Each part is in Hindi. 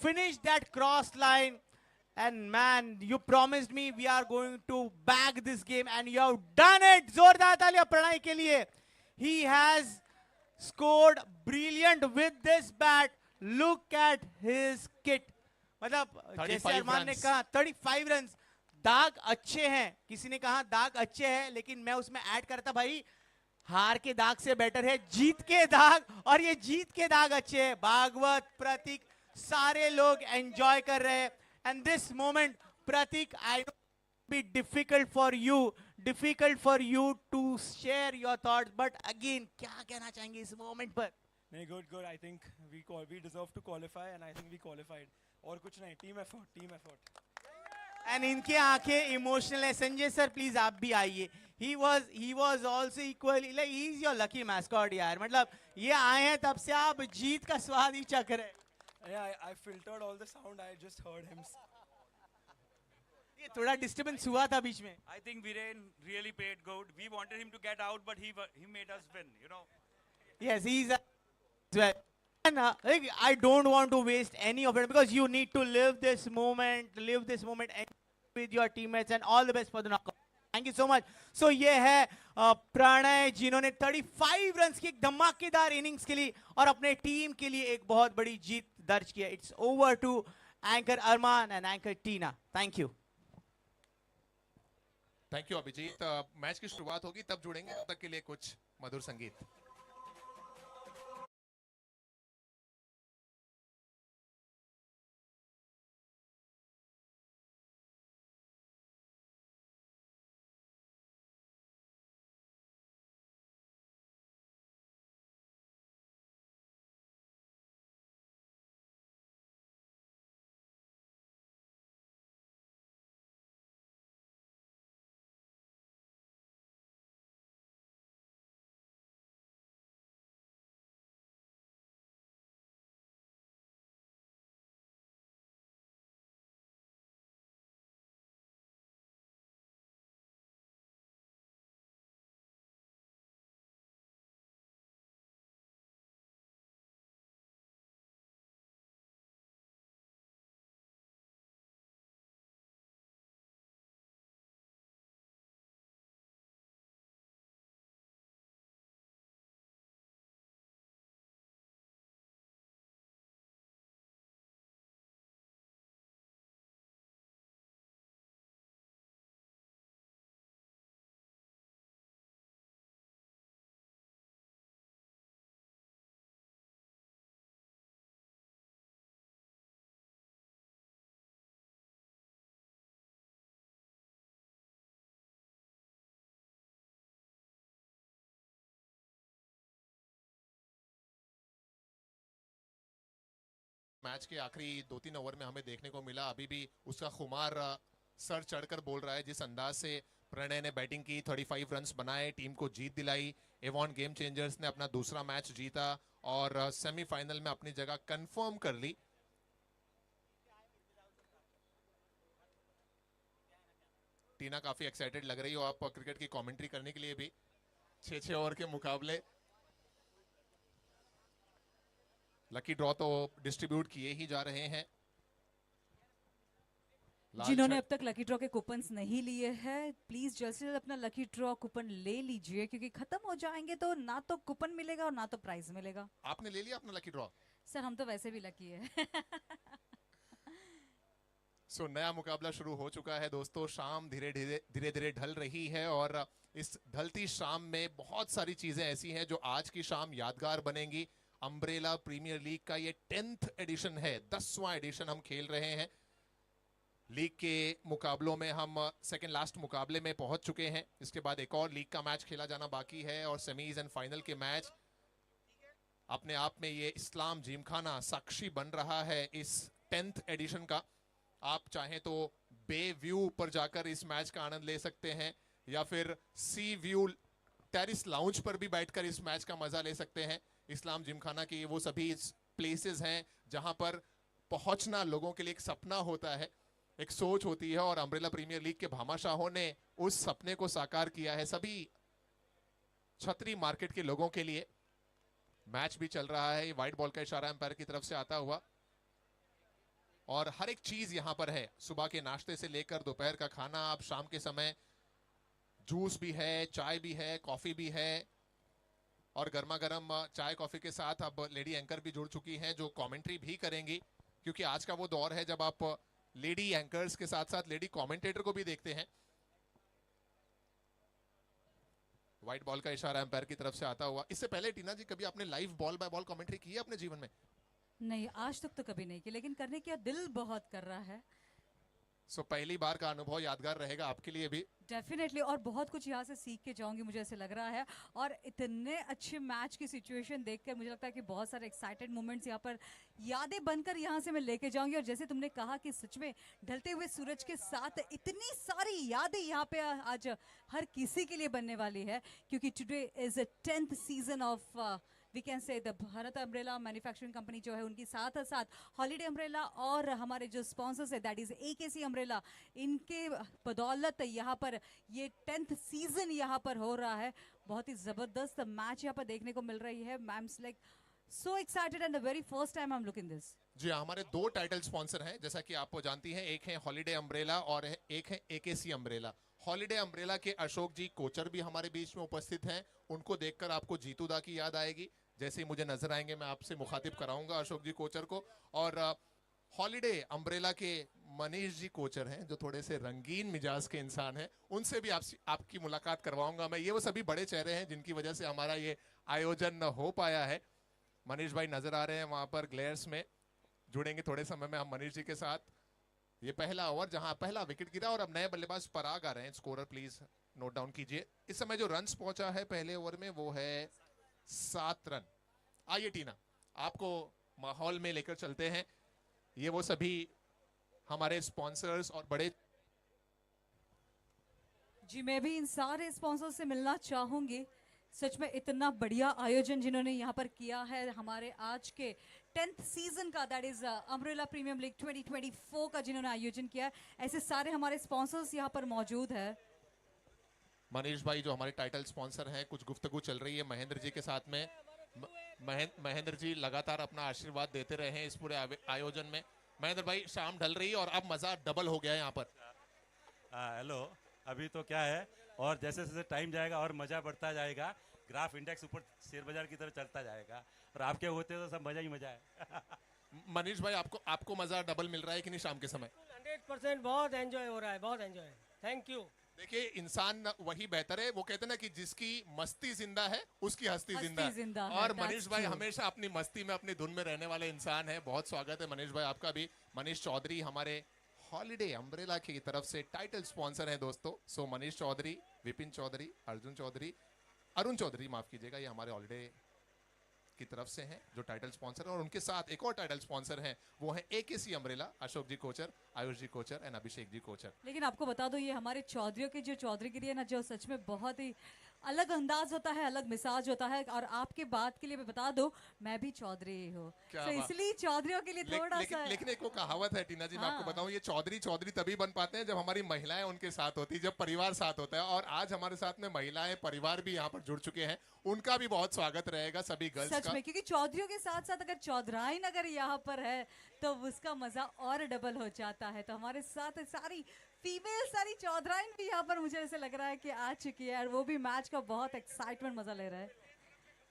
finished that cross line. And man, you promised me we are going to bag this game, and you have done it. जोरदार तालियां प्रणय के लिए. He has scored brilliant with this bat. Look at his kit. मतलब जैसे अरमान ने कहा 35 रन, दाग अच्छे हैं. किसी ने कहा दाग अच्छे हैं, लेकिन मैं उसमें ऐड करता भाई हार के दाग से बेटर है जीत के दाग, और ये जीत के दाग अच्छे हैं. भागवत, प्रतीक, सारे लोग एंजॉय कर रहे हैं. And this moment, Pratik, I know it will be difficult for you to share your thoughts, but again, क्या कहना चाहेंगे इस moment पर? नहीं, good. I think we deserve to qualify, and I think we qualified. और कुछ नहीं, team effort. And इनके आंखें emotional है. संजय सर, please आप भी आइए. He was also equally like he's your lucky mascot यार. मतलब ये आए हैं तब से आप जीत का स्वाद ही चख रहे हैं. Yeah, I filtered all the sound. I just heard him. ये थोड़ा डिस्टर्बेंस हुआ था बीच में. I think Viren really played good. We wanted him to get out, but he made us win. You know. Yes, he's well. And I don't want to waste any of it because you need to live this moment with your teammates, and all the best for the knockout. Thank you so much. So ये है प्रणय जिन्होंने 35 रन्स की एक धमाकेदार इनिंग्स के लिए और अपने टीम के लिए एक बहुत बड़ी जीत दर्ज किया. It's over to anchor Arman and anchor Tina. Thank you. Thank you Abhijeet. Match की शुरुआत होगी तब जुड़ेंगे, तब तक के लिए कुछ मधुर संगीत. मैच के आखिरी 2-3 ओवर में हमें देखने को मिला, अभी भी उसका खुमार सर चढ़कर बोल रहा है. जिस अंदाज से प्रणय ने बैटिंग की, 35 रन्स बनाए, टीम को जीत दिलाई. एवॉन गेम चेंजर्स ने अपना दूसरा मैच जीता और सेमीफाइनल में अपनी जगह कंफर्म कर ली. टीना काफी एक्साइटेड लग रही हो आप क्रिकेट की कमेंट्री करने के लिए भी. 6-6 ओवर के मुकाबले. लकी ड्रॉ तो डिस्ट्रीब्यूट किए ही जा रहे हैं. जिन्होंने अब तक लकी ड्रॉ के कूपन्स नहीं लिए हैं, प्लीज जल्द से जल्द अपना लकी ड्रॉ कूपन ले लीजिए, क्योंकि खत्म हो जाएंगे तो ना तो कूपन मिलेगा और ना तो प्राइस मिलेगा. आपने ले लिया अपना लकी ड्रॉ? सर हम तो वैसे भी लकी है. सो नया मुकाबला शुरू हो चुका है दोस्तों. शाम धीरे धीरे ढल रही है और इस ढलती शाम में बहुत सारी चीजें ऐसी हैं जो आज की शाम यादगार बनेंगी. अम्ब्रेला प्रीमियर लीग का ये 10th एडिशन है, 10वां एडिशन हम खेल रहे हैं. लीग के मुकाबलों में हम सेकंड लास्ट मुकाबले में पहुंच चुके हैं. इसके बाद एक और लीग का मैच खेला जाना बाकी है और सेमीज एंड फाइनल के मैच. अपने आप में ये इस्लाम जिमखाना साक्षी बन रहा है इस 10th एडिशन का. आप चाहें तो बे व्यू पर जाकर इस मैच का आनंद ले सकते हैं या फिर सी व्यू टेरिस लाउंज पर भी बैठकर इस मैच का मजा ले सकते हैं. इस्लाम जिमखाना की वो सभी प्लेसेस हैं जहां पर पहुंचना लोगों के लिए एक सपना होता है, एक सोच होती है, और अम्ब्रेला प्रीमियर लीग के भामाशाहों ने उस सपने को साकार किया है सभी छतरी मार्केट के लोगों के लिए. मैच भी चल रहा है. व्हाइट बॉल का इशारा एम्पायर की तरफ से आता हुआ. और हर एक चीज यहाँ पर है, सुबह के नाश्ते से लेकर दोपहर का खाना, अब शाम के समय जूस भी है, चाय भी है, कॉफी भी है, और गर्मा गर्म चाय कॉफी के साथ अब लेडी एंकर भी जुड़ चुकी हैं जो कमेंट्री भी करेंगी, क्योंकि आज का वो दौर है जब आप लेडी एंकर्स के साथ साथ लेडी कमेंटेटर को भी देखते हैं। व्हाइट बॉल का इशारा एम्पायर की तरफ से आता हुआ। इससे पहले टीना जी कभी आपने live ball by ball commentary की है अपने जीवन में? नहीं, आज तक तो कभी नहीं की, लेकिन करने का दिल बहुत कर रहा है। सो पहली बार का अनुभव यादगार रहेगा आपके लिए भी। डेफिनेटली, और बहुत कुछ यहाँ से सीख के जाऊंगी मुझे ऐसे लग रहा है। और इतने अच्छे मैच की सिचुएशन देखकर मुझे लगता है कि बहुत सारे एक्साइटेड मोमेंट्स यहाँ पर यादें बनकर यहाँ से मैं लेके जाऊंगी। और जैसे तुमने कहा कि सच में ढलते हुए सूरज के साथ इतनी सारी यादें यहाँ पे आज हर किसी के लिए बनने वाली है, क्योंकि today is a 10th season of we can say the Bharat umbrella manufacturing company जो है उनकी साथ साथ हॉलीडे अम्ब्रेला और हमारे जो स्पॉन्सर्स है दैट इज AKC अम्ब्रेला, इनके बदौलत यहाँ पर ये 10th सीजन यहाँ पर हो रहा है। बहुत ही जबरदस्त मैच यहाँ पर देखने को मिल रही है। Ma'ams like so excited and the very first time I am looking this. जी हमारे 2 टाइटल स्पॉन्सर हैं जैसा कि आप जानती हैं, एक है हॉलीडे अम्ब्रेला और एक है AKC अम्ब्रेला। हॉलीडे अम्ब्रेला के अशोक जी कोचर भी हमारे बीच में उपस्थित हैं। उनको देखकर आपको जीतू दा की याद आएगी। जैसे ही मुझे नजर आएंगे मैं आपसे मुखातिब कराऊंगा अशोक जी कोचर को। और हॉलीडे अम्ब्रेला के मनीष जी कोचर हैं जो थोड़े से रंगीन मिजाज के इंसान हैं, उनसे भी आपकी मुलाकात करवाऊंगा मैं। ये वो सभी बड़े चेहरे हैं जिनकी वजह से हमारा ये आयोजन हो पाया है। मनीष भाई नजर आ रहे हैं वहां पर ग्लेयर्स में, जुड़ेंगे थोड़े समय में हम मनीष जी के साथ। ये पहला ओवर जहां पहला विकेट गिरा और अब नए बल्लेबाज पराग आ रहे हैं। स्कोरर प्लीज नोट डाउन कीजिए। इस समय जो रन्स पहुंचा है पहले ओवर में वो है 7 रन। आइए टीना, आपको माहौल में लेकर चलते हैं। ये वो सभी हमारे स्पॉन्सर्स और बड़े। जी मैं भी इन सारे स्पॉन्सर से मिलना चाहूंगी। सच में इतना बढ़िया आयोजन जिन्होंने यहाँ पर किया है हमारे आज के 10th सीजन का, that is umbrella premium league 2024 का जिन्होंने आयोजन किया है। ऐसे सारे हमारे स्पॉन्सर्स यहाँ पर मौजूद है। मनीष भाई जो हमारे टाइटल स्पॉन्सर हैं, कुछ गुफ्तगू चल रही है महेंद्र जी के साथ में। महेंद्र जी लगातार अपना आशीर्वाद देते रहे हैं इस पूरे आयोजन में। महेंद्र भाई शाम ढल रही है और अब मजा डबल हो गया है यहाँ पर। हेलो, अभी तो क्या है, और जैसे जैसे टाइम जाएगा और मजा बढ़ता जाएगा, ग्राफ इंडेक्स ऊपर शेयर बाजार की तरफ चलता जाएगा और आपके होते तो सब मजा ही मजा है। मनीष भाई आपको मजा डबल मिल रहा है कि नहीं शाम के समय? 100% बहुत एंजॉय हो रहा है, बहुत एंजॉय। Thank you. देखिए इंसान वही बेहतर है, वो कहते हैं ना कि जिसकी मस्ती जिंदा है उसकी हस्ती जिंदा है। और मनीष भाई हमेशा अपनी मस्ती में अपनी धुन में रहने वाले इंसान है। बहुत स्वागत है मनीष भाई आपका भी। मनीष चौधरी हमारे हॉलीडे अम्ब्रेला की तरफ से टाइटल स्पॉन्सर है दोस्तों। सो मनीष चौधरी, विपिन चौधरी, अर्जुन चौधरी, अरुण चौधरी माफ कीजिएगा, ये हमारे हॉलीडे की तरफ से हैं जो टाइटल स्पॉन्सर है। और उनके साथ एक और टाइटल स्पॉन्सर हैं, वो है AKC umbrella, Ashok ji Kochar, Ayush ji Kochar and Abhishek ji Kochar. लेकिन आपको बता दो ये हमारे चौधरियों की जो चौधरीगिरी है ना, जो सच में बहुत ही अलग अंदाज होता है, अलग मिजाज होता है। और आपके बात के लिए मैं बता दूं, मैं भी चौधरी हूँ, तो इसलिए चौधरियों के लिए थोड़ा सा। लेकिन एक वो कहावत है टीना जी, मैं आपको बताऊं, ये चौधरी तभी बन पाते हैं जब हमारी महिलाएं उनके साथ होती है, जब परिवार साथ होता है। और आज हमारे साथ में महिलाएं परिवार भी यहाँ पर जुड़ चुके हैं, उनका भी बहुत स्वागत रहेगा सभी गर्ल्स सच का। में, क्योंकि चौधरियों के साथ साथ अगर चौधराइन अगर यहाँ पर है तो उसका मजा और डबल हो जाता है। तो हमारे साथ सारी फीमेल सारी चौधराइन भी यहाँ पर मुझे ऐसे लग रहा है कि आ चुकी है, और वो भी मैच का बहुत एक्साइटमेंट मजा ले रहा है।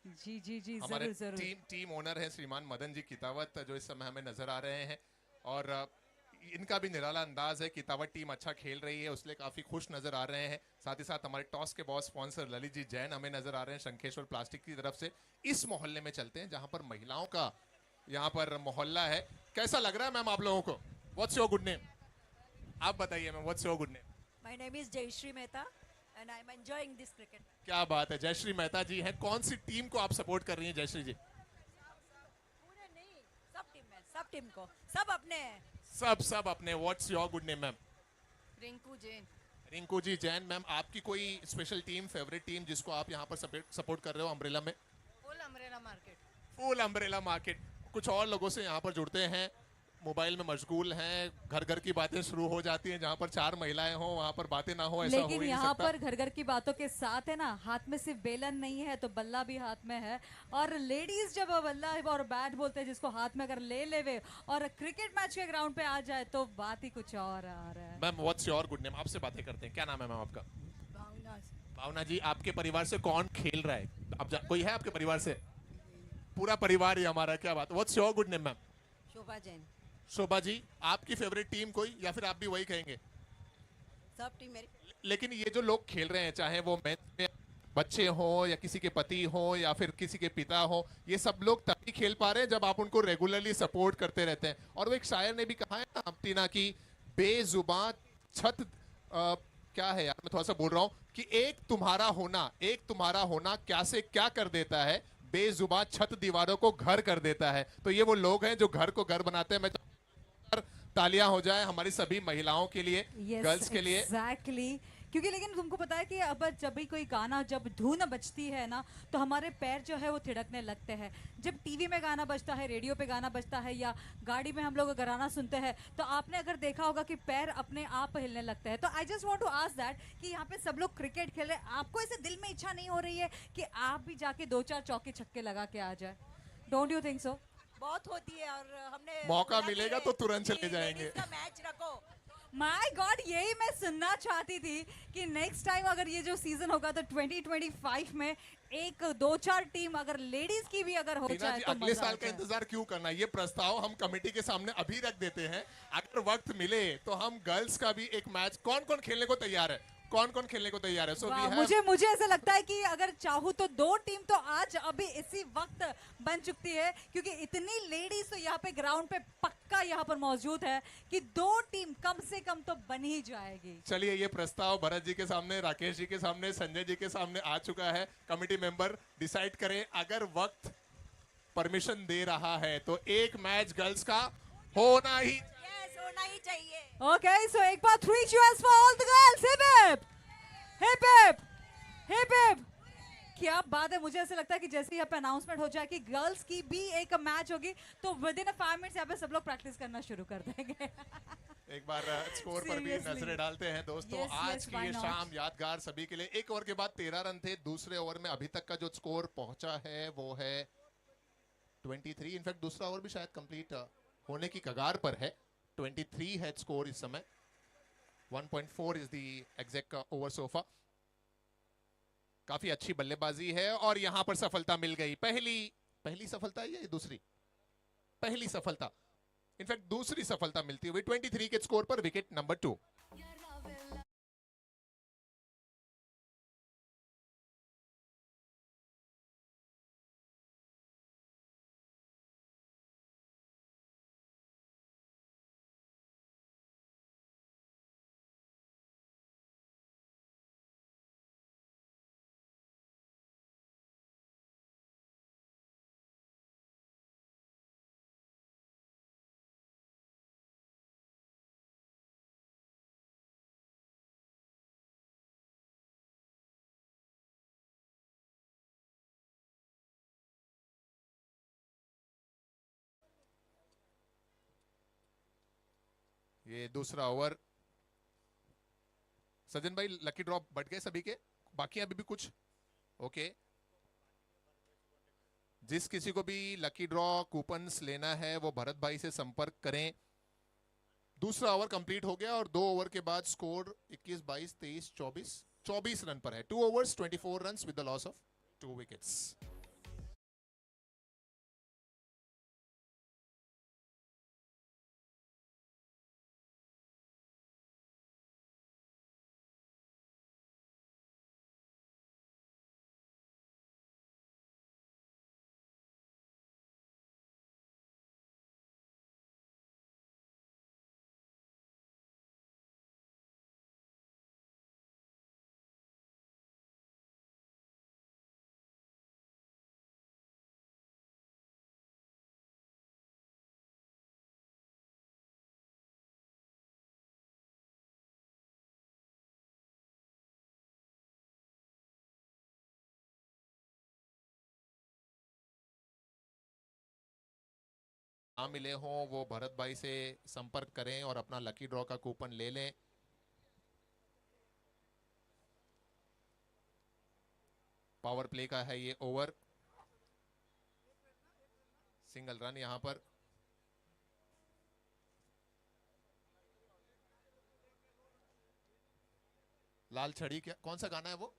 जी जी जी, हमारे जरूर जरूर। टीम ओनर है श्रीमान मदन जी कितावत जो इस समय हमें नजर आ रहे हैं। और इनका भी निराला अंदाज है। कितावत टीम अच्छा खेल रही है, उसलिए काफी खुश नजर आ रहे हैं। साथ ही साथ हमारे टॉस के बॉस स्पॉन्सर ललित जी जैन हमें नजर आ रहे हैं शंखेश्वर प्लास्टिक की तरफ से। इस मोहल्ले में चलते हैं जहां पर महिलाओं का यहाँ पर मोहल्ला है। कैसा लग रहा है मैम आप लोगों को? What's your good name? आप बताइए ma'am, what's your good name? My name is Jayashree Mehta and I'm enjoying this cricket. क्या बात है, जयश्री मेहता जी हैं। कौन सी टीम को आप सपोर्ट कर रही हैं जयश्री जी? पूरे नहीं, सब टीम में, सब टीम को, सब अपने हैं। सब अपने। What's your good name ma'am? Rinku Jain. Rinku ji Jain. Ma'am आपकी कोई स्पेशल टीम, फेवरेट टीम जिसको आप यहाँ पर सपोर्ट कर रहे हो अम्ब्रेला में? Full umbrella market. Full umbrella market. कुछ और लोगों से यहाँ पर जुड़ते हैं। मोबाइल में मशगूल हैं, घर घर की बातें शुरू हो जाती हैं। जहां पर 4 महिलाएं हों वहां पर बातें ना हो, ऐसा हो ही लेकिन नहीं यहाँ सकता। पर घर घर की बातों के साथ है ना, हाथ में सिर्फ बेलन नहीं है तो बल्ला भी हाथ में है। और लेडीज जब बल्ला और बैट बोलते हैं, जिसको हाथ में अगर ले लेवे और क्रिकेट मैच के ग्राउंड पे आ जाए तो बात ही कुछ और आ रहा है। Ma'am what's your good name? आपसे बातें करते हैं। क्या नाम है मैम आपका? भावना भावना जी, आपके परिवार से कौन खेल रहा है? कोई है आपके परिवार से? पूरा परिवार ही हमारा, क्या बात। What's your good name ma'am? Shobha Jain Shobha ji, आपकी फेवरेट टीम कोई, या फिर आप भी वही कहेंगे? सब टीम मेरी लेकिन ये जो लोग खेल रहे हैं, चाहे वो मेंस बच्चे हों या किसी के पति हों या फिर किसी के पिता हों, ये सब लोग तभी खेल पा रहे हैं जब आप उनको रेगुलरली सपोर्ट करते रहते हैं। और वो एक शायर ने भी कहा है ना टीना की, बेजुबान छत क्या है यार, मैं थोड़ा सा बोल रहा हूँ कि एक तुम्हारा होना क्या से क्या कर देता है, बेजुबान छत दीवारों को घर कर देता है। तो ये वो लोग हैं जो घर को घर बनाते हैं। मैं तालियां हो जाए हमारी सभी महिलाओं के लिए, गर्ल्स के लिए। एग्जैक्टली क्योंकि लेकिन तुमको पता है कि अब जब भी कोई गाना, जब धुन बजती है ना, तो हमारे पैर जो है वो थिड़कने लगते हैं। जब टीवी में गाना बजता है, रेडियो पे गाना बजता है, या गाड़ी में हम लोग अगर गाना सुनते हैं, तो आपने अगर देखा होगा कि पैर अपने आप हिलने लगते हैं। तो I just want to ask that कि यहाँ पे सब लोग क्रिकेट खेल रहे हैं, आपको ऐसे दिल में इच्छा नहीं हो रही है कि आप भी जाके 2-4 चौके छक्के लगा के आ जाए? Don't you think so? बहुत होती है और हमने मौका बोला भी मिलेगा है तो तुरंत कि चले जाएंगे। लेडीज का मैच रखो। माय गॉड, यही मैं सुनना चाहती थी कि नेक्स्ट टाइम अगर ये जो सीजन होगा तो 2025 में 1-2-4 टीम अगर लेडीज की भी अगर हो टीना जाए जी, तो अगले मजा साल आ का जाए। इंतजार क्यों करना? ये प्रस्ताव हम कमेटी के सामने अभी रख देते हैं। अगर वक्त मिले तो हम गर्ल्स का भी एक मैच, कौन कौन खेलने को तैयार है? कौन कौन खेलने को तैयार है? सो वाह, मुझे ऐसा लगता है कि अगर चाहूँ तो 2 टीम तो आज अभी इसी वक्त बन चुकी है, क्योंकि इतनी लेडीज तो यहाँ पे ग्राउंड पे पक्का यहाँ पर मौजूद है कि 2 टीम कम से कम तो बन ही जाएगी। चलिए, ये प्रस्ताव भरत जी के सामने, राकेश जी के सामने, संजय जी के सामने आ चुका है। कमेटी मेंबर डिसाइड करें, अगर वक्त परमिशन दे रहा है तो एक मैच गर्ल्स का होना ही। यस, होना ही चाहिए। ओके, सो एक बार 3 cheers for all the girls. Hip hip hip hip hip hip. क्या बात है, मुझे ऐसा लगता है कि जैसे यहाँ पे अनाउंसमेंट हो जाए कि गर्ल्स की भी एक मैच होगी तो विद इन 5 मिनट्स यहाँ पे सब लोग प्रैक्टिस करना शुरू कर देंगे। एक बार स्कोर पर भी Seriously. नजरें डालते हैं दोस्तों। Yes, आज yes, की why ये not? शाम यादगार सभी के लिए। एक ओवर के बाद 13 रन थे। दूसरे ओवर में अभी तक का जो स्कोर पहुंचा है वो है 23। इनफैक्ट दूसरा ओवर भी शायद कंप्लीट होने की कगार पर है। 23 है स्कोर इस समय। 1.4 is the exact over sofa. काफी अच्छी बल्लेबाजी है और यहां पर सफलता मिल गई। पहली सफलता है या ये दूसरी? पहली सफलता, इनफैक्ट दूसरी सफलता मिलती हुई 23 के स्कोर पर विकेट नंबर 2। ये दूसरा ओवर। सज्जन भाई, लकी ड्रॉप बढ़ गए सभी के? बाकी अभी भी कुछ? ओके, जिस किसी को भी लकी ड्रॉ कूपन्स लेना है वो भरत भाई से संपर्क करें। दूसरा ओवर कंप्लीट हो गया और 2 ओवर के बाद स्कोर 21, 22, 23, 24 रन पर है। 2 overs 24 run with the loss of 2 wickets. ना मिले हों वो भरत भाई से संपर्क करें और अपना लकी ड्रॉ का कूपन ले लें। पावर प्ले का है ये ओवर, सिंगल रन यहां पर। लाल छड़ी, क्या कौन सा गाना है वो?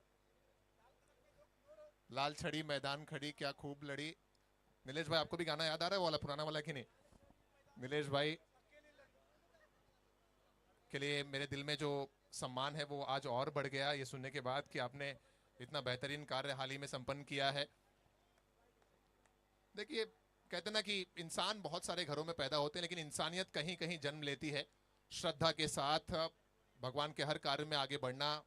लाल छड़ी मैदान खड़ी क्या खूब लड़ी। नीलेश भाई आपको भी गाना याद आ रहा है वाला, पुराना वाला कि नहीं? नीलेश भाई के लिए मेरे दिल में जो सम्मान है वो आज और बढ़ गया ये सुनने के बाद कि आपने इतना बेहतरीन कार्य हाल ही में संपन्न किया है। देखिए कहते ना कि इंसान बहुत सारे घरों में पैदा होते हैं लेकिन इंसानियत कहीं कहीं जन्म लेती है। श्रद्धा के साथ भगवान के हर कार्य में आगे बढ़ना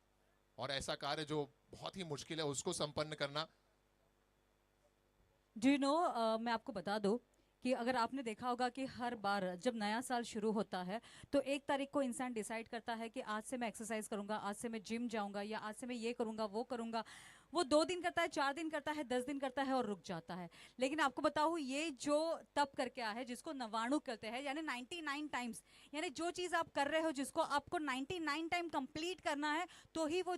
और ऐसा कार्य जो बहुत ही मुश्किल है उसको संपन्न करना। डू यू नो, मैं आपको बता दूं कि अगर आपने देखा होगा कि हर बार जब नया साल शुरू होता है तो 1 तारीख को इंसान डिसाइड करता है कि आज से मैं एक्सरसाइज करूंगा, आज से मैं जिम जाऊंगा, या आज से मैं ये करूंगा वो करूंगा। वो 2 दिन करता है, 4 दिन करता है, 10 दिन करता है और रुक जाता है। लेकिन आपको बताऊं, ये जो तप करके आया है जिसको नवाणु कहते हैं, यानी 99 टाइम्स, यानी जो चीज आप कर रहे हो जिसको आपको 99 टाइम कंप्लीट करना है तो ही वो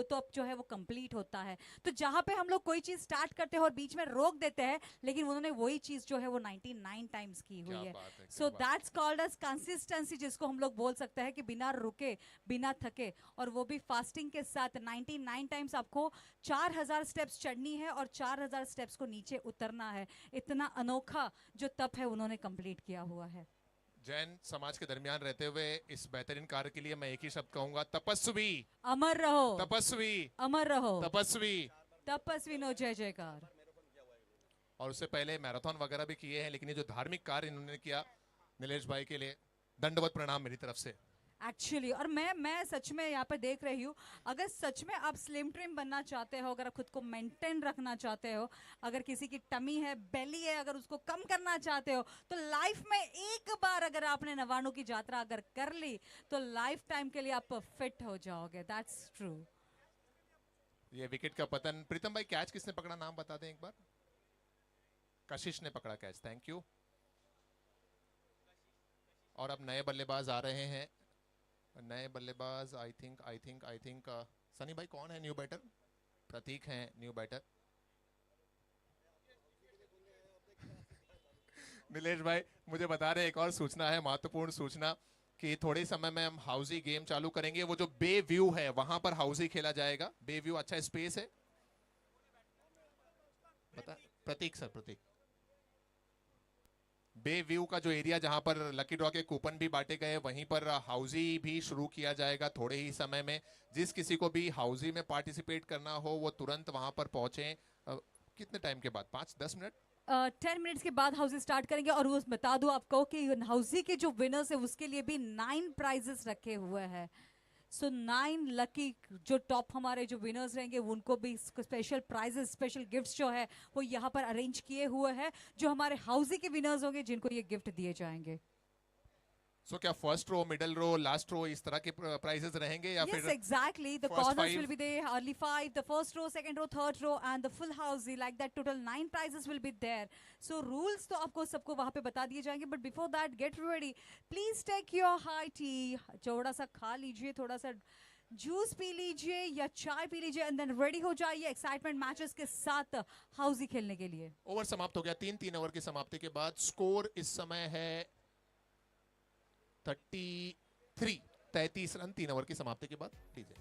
तप जो है वो कंप्लीट होता है। तो जहां पे हम लोग कोई चीज स्टार्ट करते हैं और बीच में रोक देते हैं, लेकिन उन्होंने वही चीज जो है वो 99 टाइम्स की हुई है। So that's called age consistency, जिसको हम लोग बोल सकते हैं कि बिना रुके बिना थके, और वो भी फास्टिंग के साथ 99 टाइम्स आपको 4000 स्टेप्स चढ़नी है और 4000 स्टेप्स को नीचे उतरना है। इतना अनोखा जो तप है उन्होंने कंप्लीट किया हुआ है। जैन समाज के दरमियान रहते हुए इस बेहतरीन कार्य के लिए मैं एक ही शब्द कहूंगा, तपस्वी। अमर रहो तपस्वी, अमर रहो, तपस्वी। तपस्वी नो जय जयकार। और उससे पहले मैराथन वगैरह भी किए हैं लेकिन ये जो धार्मिक कार्य इन्होंने किया, नीलेश भाई के लिए दंडवत प्रणाम मेरी तरफ से। एक्चुअली, और मैं सच में यहाँ पे देख रही हूँ, अगर सच में आप स्लिम ट्रिम बनना चाहते हो, अगर आप खुद को मेंटेन रखना चाहते हो, अगर किसी की टमी है, बेली है, अगर उसको कम करना चाहते हो, तो लाइफ में एक बार अगर आपने नवाणु की यात्रा अगर कर ली तो लाइफ टाइम के लिए आप फिट हो जाओगे। That's true. ये विकेट का पतन, प्रीतम भाई कैच किसने पकड़ा, नाम बता दें एक बार। कशिश ने पकड़ा कैच, थैंक यू। और अब नए बल्लेबाज आ रहे हैं, नए बल्लेबाज। आई थिंक सनी भाई कौन है न्यू बैटर? प्रतीक हैं न्यू बैटर। नीलेश भाई मुझे बता रहे एक और सूचना है, महत्वपूर्ण सूचना, कि थोड़े समय में हम हाउसी गेम चालू करेंगे। वो जो बे व्यू है वहां पर हाउसी खेला जाएगा। बे व्यू अच्छा स्पेस है, बता प्रतीक सर, प्रतीक। बे व्यू का जो एरिया जहां पर लकी ड्रॉ के कूपन भी बांटे गए वहीं पर हाउसी भी शुरू किया जाएगा थोड़े ही समय में। जिस किसी को भी हाउसी में पार्टिसिपेट करना हो वो तुरंत वहां पर पहुंचे। कितने टाइम के बाद? 5-10 मिनट, 10 मिनट्स के बाद हाउसी स्टार्ट करेंगे। और वो बता दूं आपको कि हाउसी के जो विनर्स है उसके लिए भी 9 प्राइजेस रखे हुए हैं। सो 9 लकी जो टॉप हमारे जो विनर्स रहेंगे उनको भी स्पेशल प्राइजेस, स्पेशल गिफ्ट्स जो है वो यहाँ पर अरेंज किए हुए हैं, जो हमारे हाउसी के विनर्स होंगे जिनको ये गिफ्ट दिए जाएंगे। सो क्या फर्स्ट रो, मिडिल रो, लास्ट रो इस तरह के प्राइजेस रहेंगे या Yes, फिर? exactly. The first corners 5? will be there, early 5, the first row, second row, third row, and the full house. Like that, total 9 prizes will be there. So rules तो आपको सबको वहाँ पे बता दिए जाएंगे. But before that, get ready. Please take your high tea. थोड़ा सा खा लीजिए, थोड़ा सा जूस पी लीजिए या चाय पी लीजिए, and then ready हो जाइए एक्साइटमेंट मैचेस के साथ हाउसी खेलने के लिए। ओवर समाप्त हो गया। 3 ओवर की समाप्ति के बाद स्कोर इस समय है 33 रन 3 ओवर की समाप्ति के बाद। लीजिए।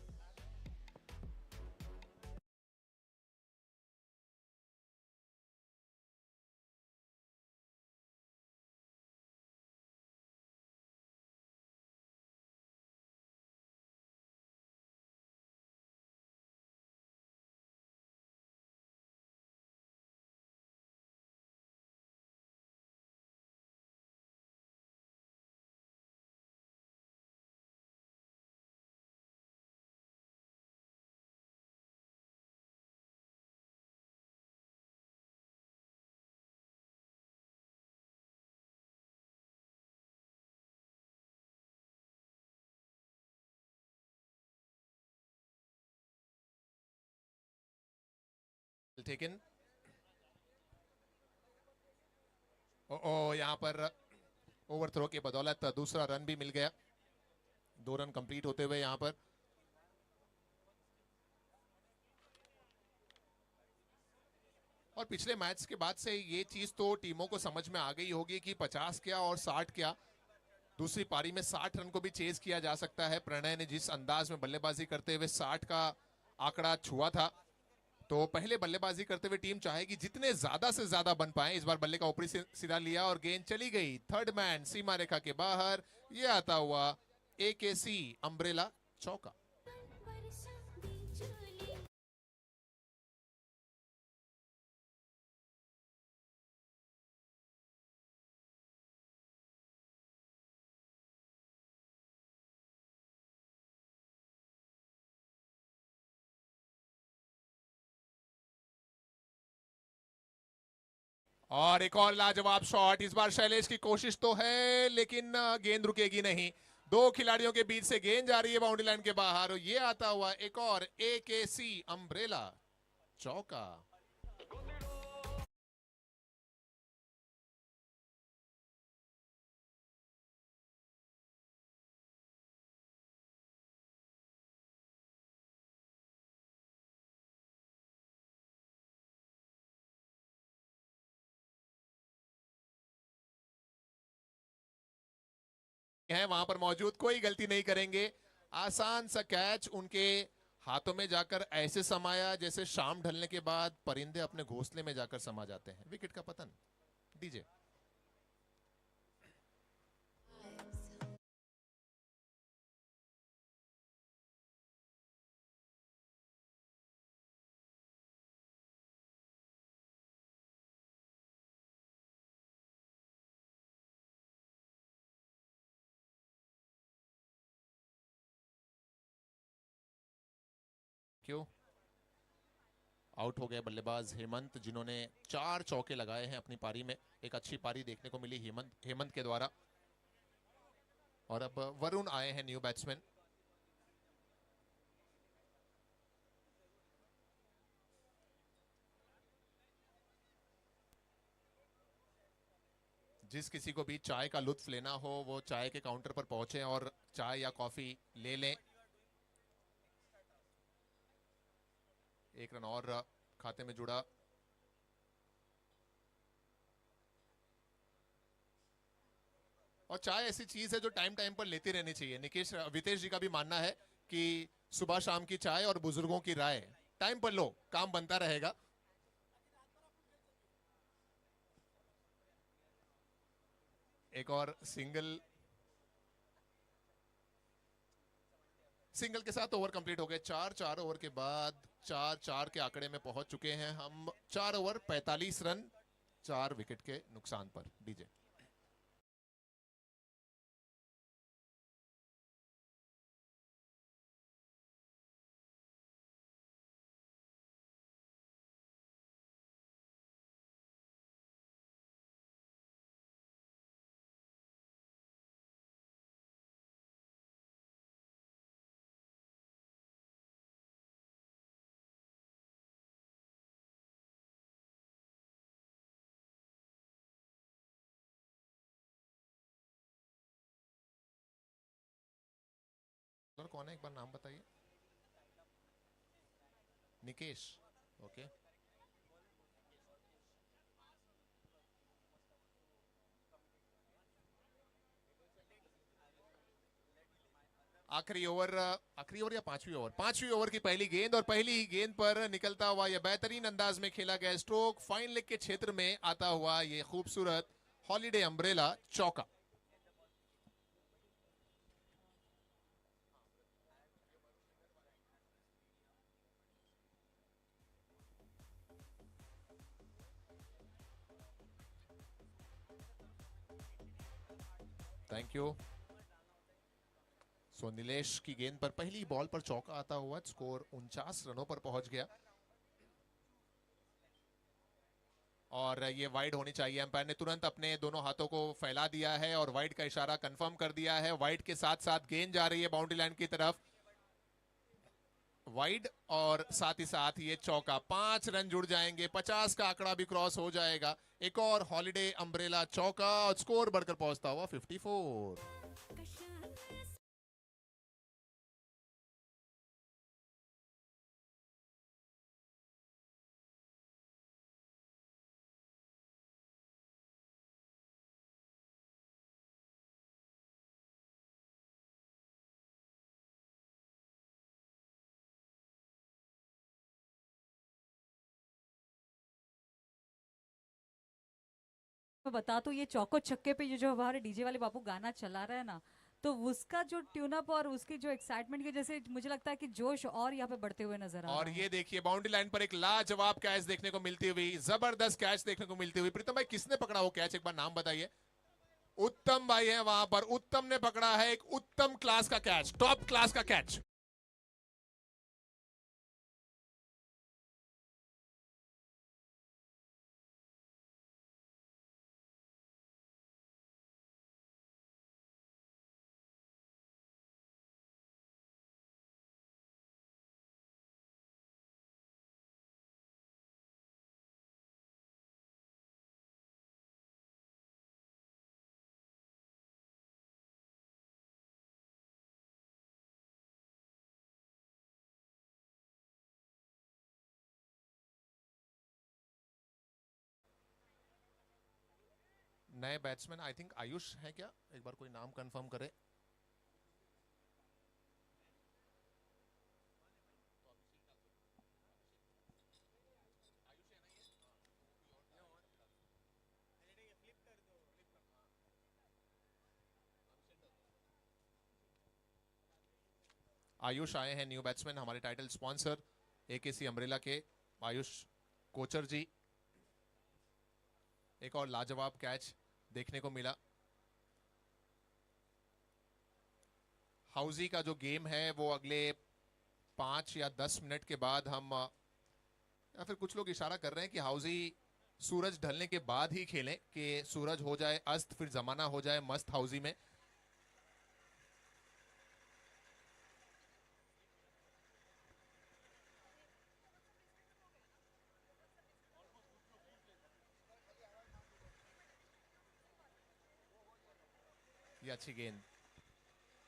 taken यहाँ पर ओवरथ्रो के बदौलत दूसरा रन भी मिल गया। 2 रन कंप्लीट होते हुए यहाँ पर और पिछले मैच के बाद से ये चीज तो टीमों को समझ में आ गई होगी कि 50 क्या और 60 क्या, दूसरी पारी में 60 रन को भी चेज किया जा सकता है। प्रणय ने जिस अंदाज में बल्लेबाजी करते हुए 60 का आंकड़ा छुआ था, तो पहले बल्लेबाजी करते हुए टीम चाहेगी जितने ज्यादा से ज्यादा बन पाए। इस बार बल्ले का ऊपरी सिरा लिया और गेंद चली गई थर्ड मैन सीमा रेखा के बाहर। ये आता हुआ AKC अम्ब्रेला चौका। और एक और लाजवाब शॉट। इस बार शैलेश की कोशिश तो है लेकिन गेंद रुकेगी नहीं। 2 खिलाड़ियों के बीच से गेंद जा रही है बाउंड्री लाइन के बाहर और ये आता हुआ एक और AKC अम्ब्रेला चौका। है वहां पर मौजूद, कोई गलती नहीं करेंगे। आसान सा कैच उनके हाथों में जाकर ऐसे समाया जैसे शाम ढलने के बाद परिंदे अपने घोंसले में जाकर समा जाते हैं। विकेट का पतन। डीजे क्यों आउट हो गए बल्लेबाज हेमंत, जिन्होंने 4 चौके लगाए हैं अपनी पारी में। एक अच्छी पारी देखने को मिली हेमंत के द्वारा। और अब वरुण आए हैं न्यू बैट्समैन। जिस किसी को भी चाय का लुत्फ लेना हो वो चाय के काउंटर पर पहुंचे और चाय या कॉफी ले लें। 1 रन और खाते में जुड़ा। और चाय ऐसी चीज है जो टाइम टाइम पर लेती रहनी चाहिए। वितेश जी का भी मानना है कि सुबह शाम की चाय और बुजुर्गों की राय टाइम पर लो, काम बनता रहेगा। एक और सिंगल के साथ ओवर कंप्लीट हो गए। 4 ओवर के बाद 4 के आंकड़े में पहुंच चुके हैं हम। 4 ओवर 45 रन 4 विकेट के नुकसान पर। डीजे कौन है, एक बार नाम बताइए। निकेश, ओके। आखिरी ओवर या पांचवी ओवर की पहली गेंद और पहली ही गेंद पर निकलता हुआ यह बेहतरीन अंदाज में खेला गया स्ट्रोक। फाइन लेग के क्षेत्र में आता हुआ यह खूबसूरत हॉलीडे अम्ब्रेला चौका। Thank you. सो नीलेश की गेंद पर पहली बॉल पर चौका आता हुआ स्कोर 49 रनों पर पहुंच गया। और ये वाइड होनी चाहिए। अंपायर ने तुरंत अपने दोनों हाथों को फैला दिया है और वाइड का इशारा कंफर्म कर दिया है। वाइड के साथ साथ गेंद जा रही है बाउंड्री लाइन की तरफ। वाइड और साथ ही साथ ये चौका। 5 रन जुड़ जाएंगे, 50 का आंकड़ा भी क्रॉस हो जाएगा। एक और हॉलिडे अम्ब्रेला चौका और स्कोर बढ़कर पहुंचता हुआ 54। मैं बता तो ये चौको छक्के पे ये जो हमारे डीजे वाले बापू गाना चला रहा है ना, तो उसका जो ट्यून अप और उसकी जो एक्साइटमेंट की जैसे मुझे लगता है कि जोश और यहाँ पे बढ़ते हुए नजर आ और रहा ये है। देखिए बाउंड्री लाइन पर एक लाजवाब कैच देखने को मिलती हुई, जबरदस्त कैच देखने को मिलती हुई। प्रीतम भाई किसने पकड़ा वो कैच, एक बार नाम बताइए। उत्तम भाई है वहां पर, उत्तम ने पकड़ा है एक उत्तम क्लास का कैच, टॉप क्लास का कैच। नए बैट्समैन आई थिंक आयुष है क्या, एक बार कोई नाम कंफर्म करे। आयुष आए हैं न्यू बैट्समैन, हमारे टाइटल स्पॉन्सर एकेसी अम्ब्रेला के आयुष कोचर जी। एक और लाजवाब कैच देखने को मिला। हाउजी का जो गेम है वो अगले 5 या 10 मिनट के बाद हम, या फिर कुछ लोग इशारा कर रहे हैं कि हाउजी सूरज ढलने के बाद ही खेलें, कि सूरज हो जाए अस्त फिर जमाना हो जाए मस्त हाउजी में। ये अच्छी गेंद,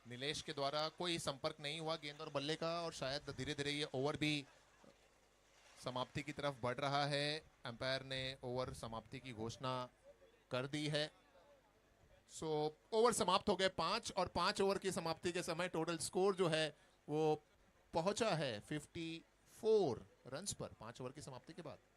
नीलेश के द्वारा कोई संपर्क नहीं हुआ गेंद और बल्ले का, और शायद धीरे धीरे ये ओवर भी समाप्ति की तरफ बढ़ रहा है। अंपायर ने ओवर समाप्ति की घोषणा कर दी है। सो ओवर समाप्त हो गए 5, और 5 ओवर की समाप्ति के समय टोटल स्कोर जो है वो पहुंचा है 54 रन्स पर 5 ओवर की समाप्ति के बाद।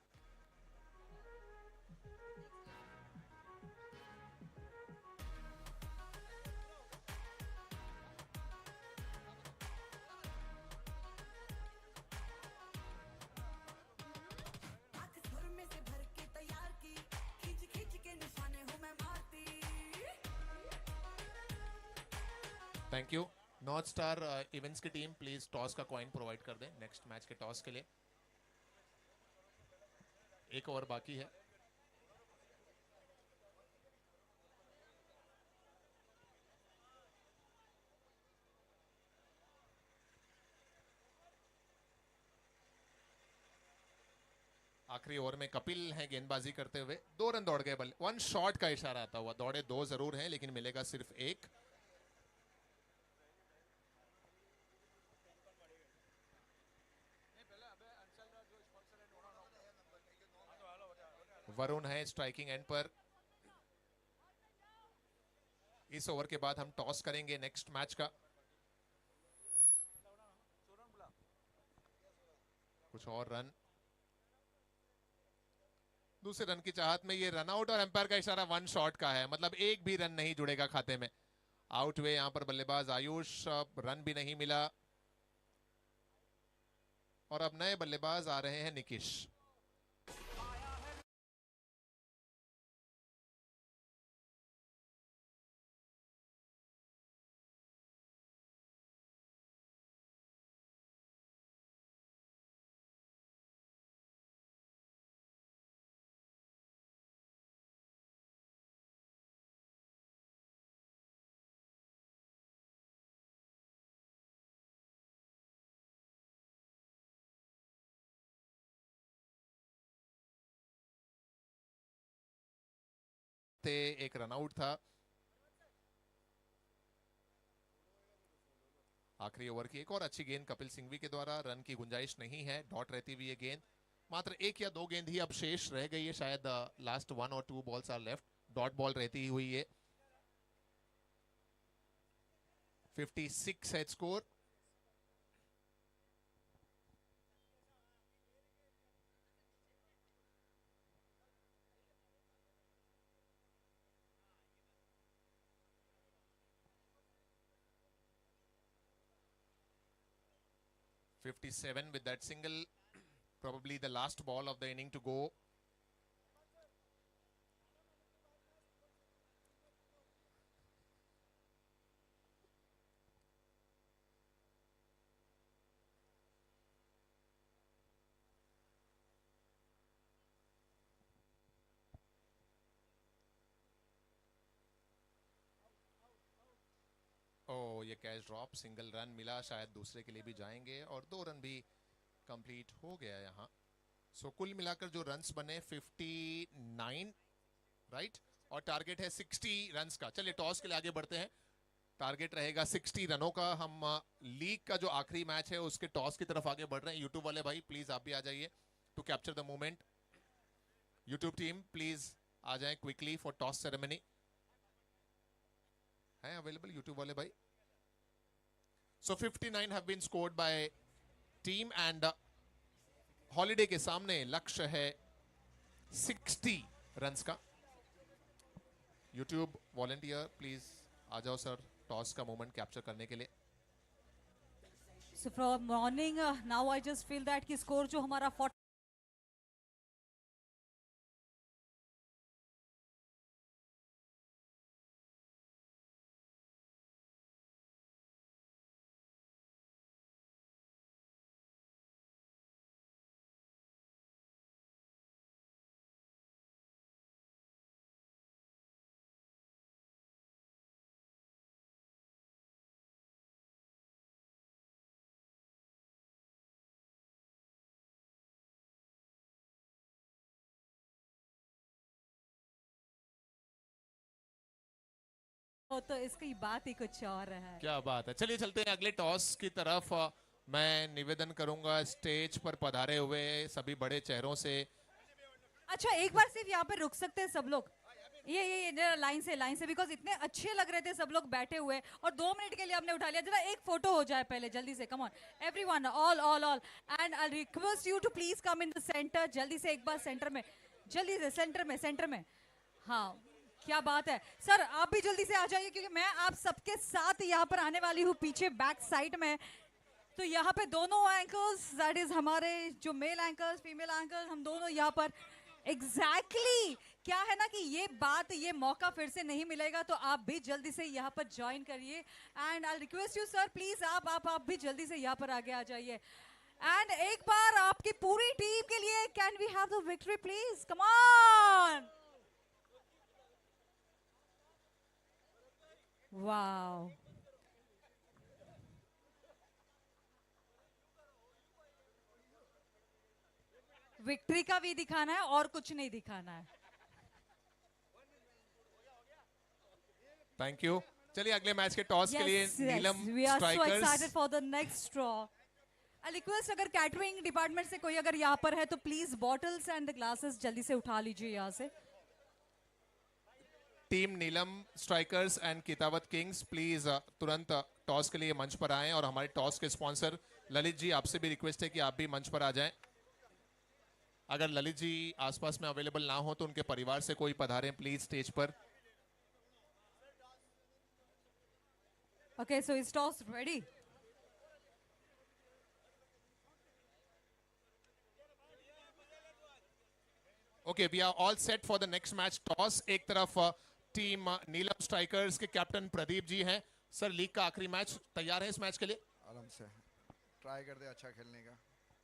Thank you. North star events की टीम प्लीज टॉस का कॉइन प्रोवाइड कर दें नेक्स्ट मैच के टॉस के लिए। एक ओवर बाकी है। आखिरी ओवर में कपिल हैं गेंदबाजी करते हुए। 2 रन दौड़ गए, बल्ले 1 शॉट का इशारा आता हुआ। दौड़े 2 जरूर हैं लेकिन मिलेगा सिर्फ 1। वरुण है स्ट्राइकिंग एंड पर। इस ओवर के बाद हम टॉस करेंगे नेक्स्ट मैच का। कुछ और रन, दूसरे रन की चाहत में ये रन आउट, और एम्पायर का इशारा 1 शॉट का है, मतलब एक भी रन नहीं जुड़ेगा खाते में। आउट हुए यहां पर बल्लेबाज आयुष, रन भी नहीं मिला। और अब नए बल्लेबाज आ रहे हैं निकिश। थे, एक रनआउट था। आखिरी ओवर की एक और अच्छी गेंद कपिल सिंघवी के द्वारा, रन की गुंजाइश नहीं है, डॉट रहती हुई ये गेंद। मात्र एक या दो गेंद ही अब शेष रह गई है, शायद लास्ट 1 और 2 balls are left, dot ball रहती हुई है। 56 है score. .57 with that single, probably the last ball of the inning to go. ओ, ये कैच ड्रॉप, सिंगल रन मिला, शायद दूसरे के लिए भी जाएंगे और 2 रन भी कंप्लीट हो गया यहाँ। सो कुल मिलाकर जो रन्स बने 59, राइट, और टारगेट है 60 रन्स का। चलिए टॉस के लिए आगे बढ़ते हैं। टारगेट रहेगा 60 रनों का। हम लीग का जो आखिरी मैच है उसके टॉस की तरफ आगे बढ़ रहे हैं। यूट्यूब वाले भाई प्लीज आप भी आ जाइए to capture the moment. YouTube team please आ जाएं क्विकली फॉर टॉस सेरेमनी। हैं अवेलेबल यूट्यूब वाले भाई? So 59 have been scored by team and holiday के सामने लक्ष्य है 60 रन्स का। यूट्यूब वॉलंटियर प्लीज आ जाओ सर, टॉस का मोमेंट कैप्चर करने के लिए। So from morning, now I just feel that कि स्कोर जो हमारा 40 तो इसकी बात ही कुछ और है। क्या बात है। चलिए चलते हैं अगले टॉस की तरफ। मैं निवेदन करूंगा स्टेज पर पधारे हुए सभी बड़े चेहरों से। अच्छा एक बार सिर्फ यहाँ पे रुक सकते हैं सब लोग, ये लाइन से बिकॉज इतने अच्छे लग रहे थे सब लोग बैठे हुए और 2 मिनट के लिए हमने उठा लिया। जरा एक फोटो हो जाए पहले जल्दी से, come on everyone, all and I request you to please come in the centre. जल्दी से एक बार सेंटर में, जल्दी से सेंटर में। हाँ क्या बात है सर, आप भी जल्दी से आ जाइए क्योंकि मैं आप सबके साथ यहाँ पर आने वाली हूँ पीछे बैक साइड में। तो यहाँ पे दोनों एंकर्स, दैट इज हमारे जो मेल एंकर्स, फीमेल एंकर्स, हम दोनों यहाँ पर एग्जैक्टली क्या है ना कि ये बात, ये मौका फिर से नहीं मिलेगा, तो आप भी जल्दी से यहाँ पर ज्वाइन करिए and I request you sir please आप भी जल्दी से यहाँ पर आगे आ जाइए। एंड एक बार आपकी पूरी टीम के लिए can we have the victory please, come on. Wow, victory का भी दिखाना है और कुछ नहीं दिखाना है। थैंक यू। चलिए अगले मैच के टॉस के लिए Neelam we are so strikers. Excited for the next draw. I request अगर कैटरिंग डिपार्टमेंट से कोई अगर यहाँ पर है तो please bottles and the glasses जल्दी से उठा लीजिए यहाँ से। Team Neelam strikers and कितावत Kings please तुरंत टॉस के लिए मंच पर आएं और हमारे टॉस के स्पॉन्सर ललित जी, आपसे भी रिक्वेस्ट है कि आप भी मंच पर आ जाएं। अगर ललित जी आसपास में अवेलेबल ना हो तो उनके परिवार से कोई पधारें प्लीज स्टेज पर। Okay, so is toss ready? Okay, we are all set for the next match toss। एक तरफ टीम नीलम स्ट्राइकर्स के कैप्टन प्रदीप जी हैं। सर लीग का आखिरी मैच, तैयार है इस मैच के लिए? आराम से ट्राई कर दे अच्छा खेलने का।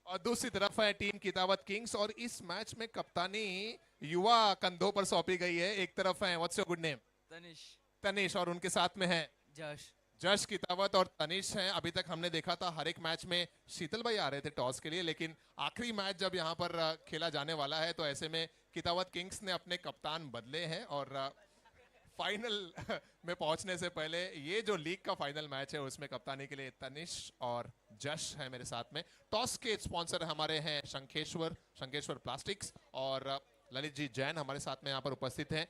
और दूसरी तरफ है टीम कितावत किंग्स और इस मैच में कप्तानी युवा कंधों पर सौंपी गई है। एक तरफ है what's your good name? Tanish और उनके साथ में है जश कितावत और तनिष हैं। अभी तक हमने देखा था हर एक मैच में शीतल भाई आ रहे थे टॉस के लिए, लेकिन आखिरी मैच जब यहाँ पर खेला जाने वाला है तो ऐसे में कितावत किंग्स ने अपने कप्तान बदले हैं और फाइनल में पहुंचने से पहले ये जो लीग का फाइनल मैच है उसमें कप्तानी के लिए तनिष और जश है मेरे साथ में। टॉस के स्पॉन्सर हमारे हैं शंखेश्वर प्लास्टिक्स और ललित जी जैन हमारे साथ में यहाँ पर उपस्थित हैं।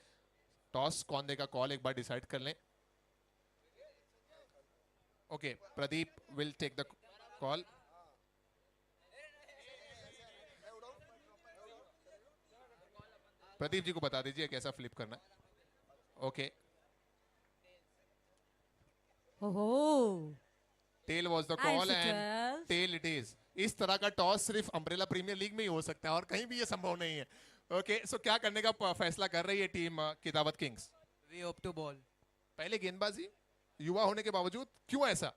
टॉस कौन देगा कॉल एक बार डिसाइड कर लें। Okay, Pradeep will take the call. Pradeep ji को बता दीजिए कैसा फ्लिप करना है। ओके, ओहो, tail was the call and tail it is. इस तरह का टॉस सिर्फ अम्ब्रेला प्रीमियर लीग में ही हो सकता है और कहीं भी ये संभव नहीं है। ओके, सो क्या करने का फैसला कर रही है team Kitabat kings? We hope to bowl. पहले गेंदबाजी, युवा होने के बावजूद क्यों ऐसा?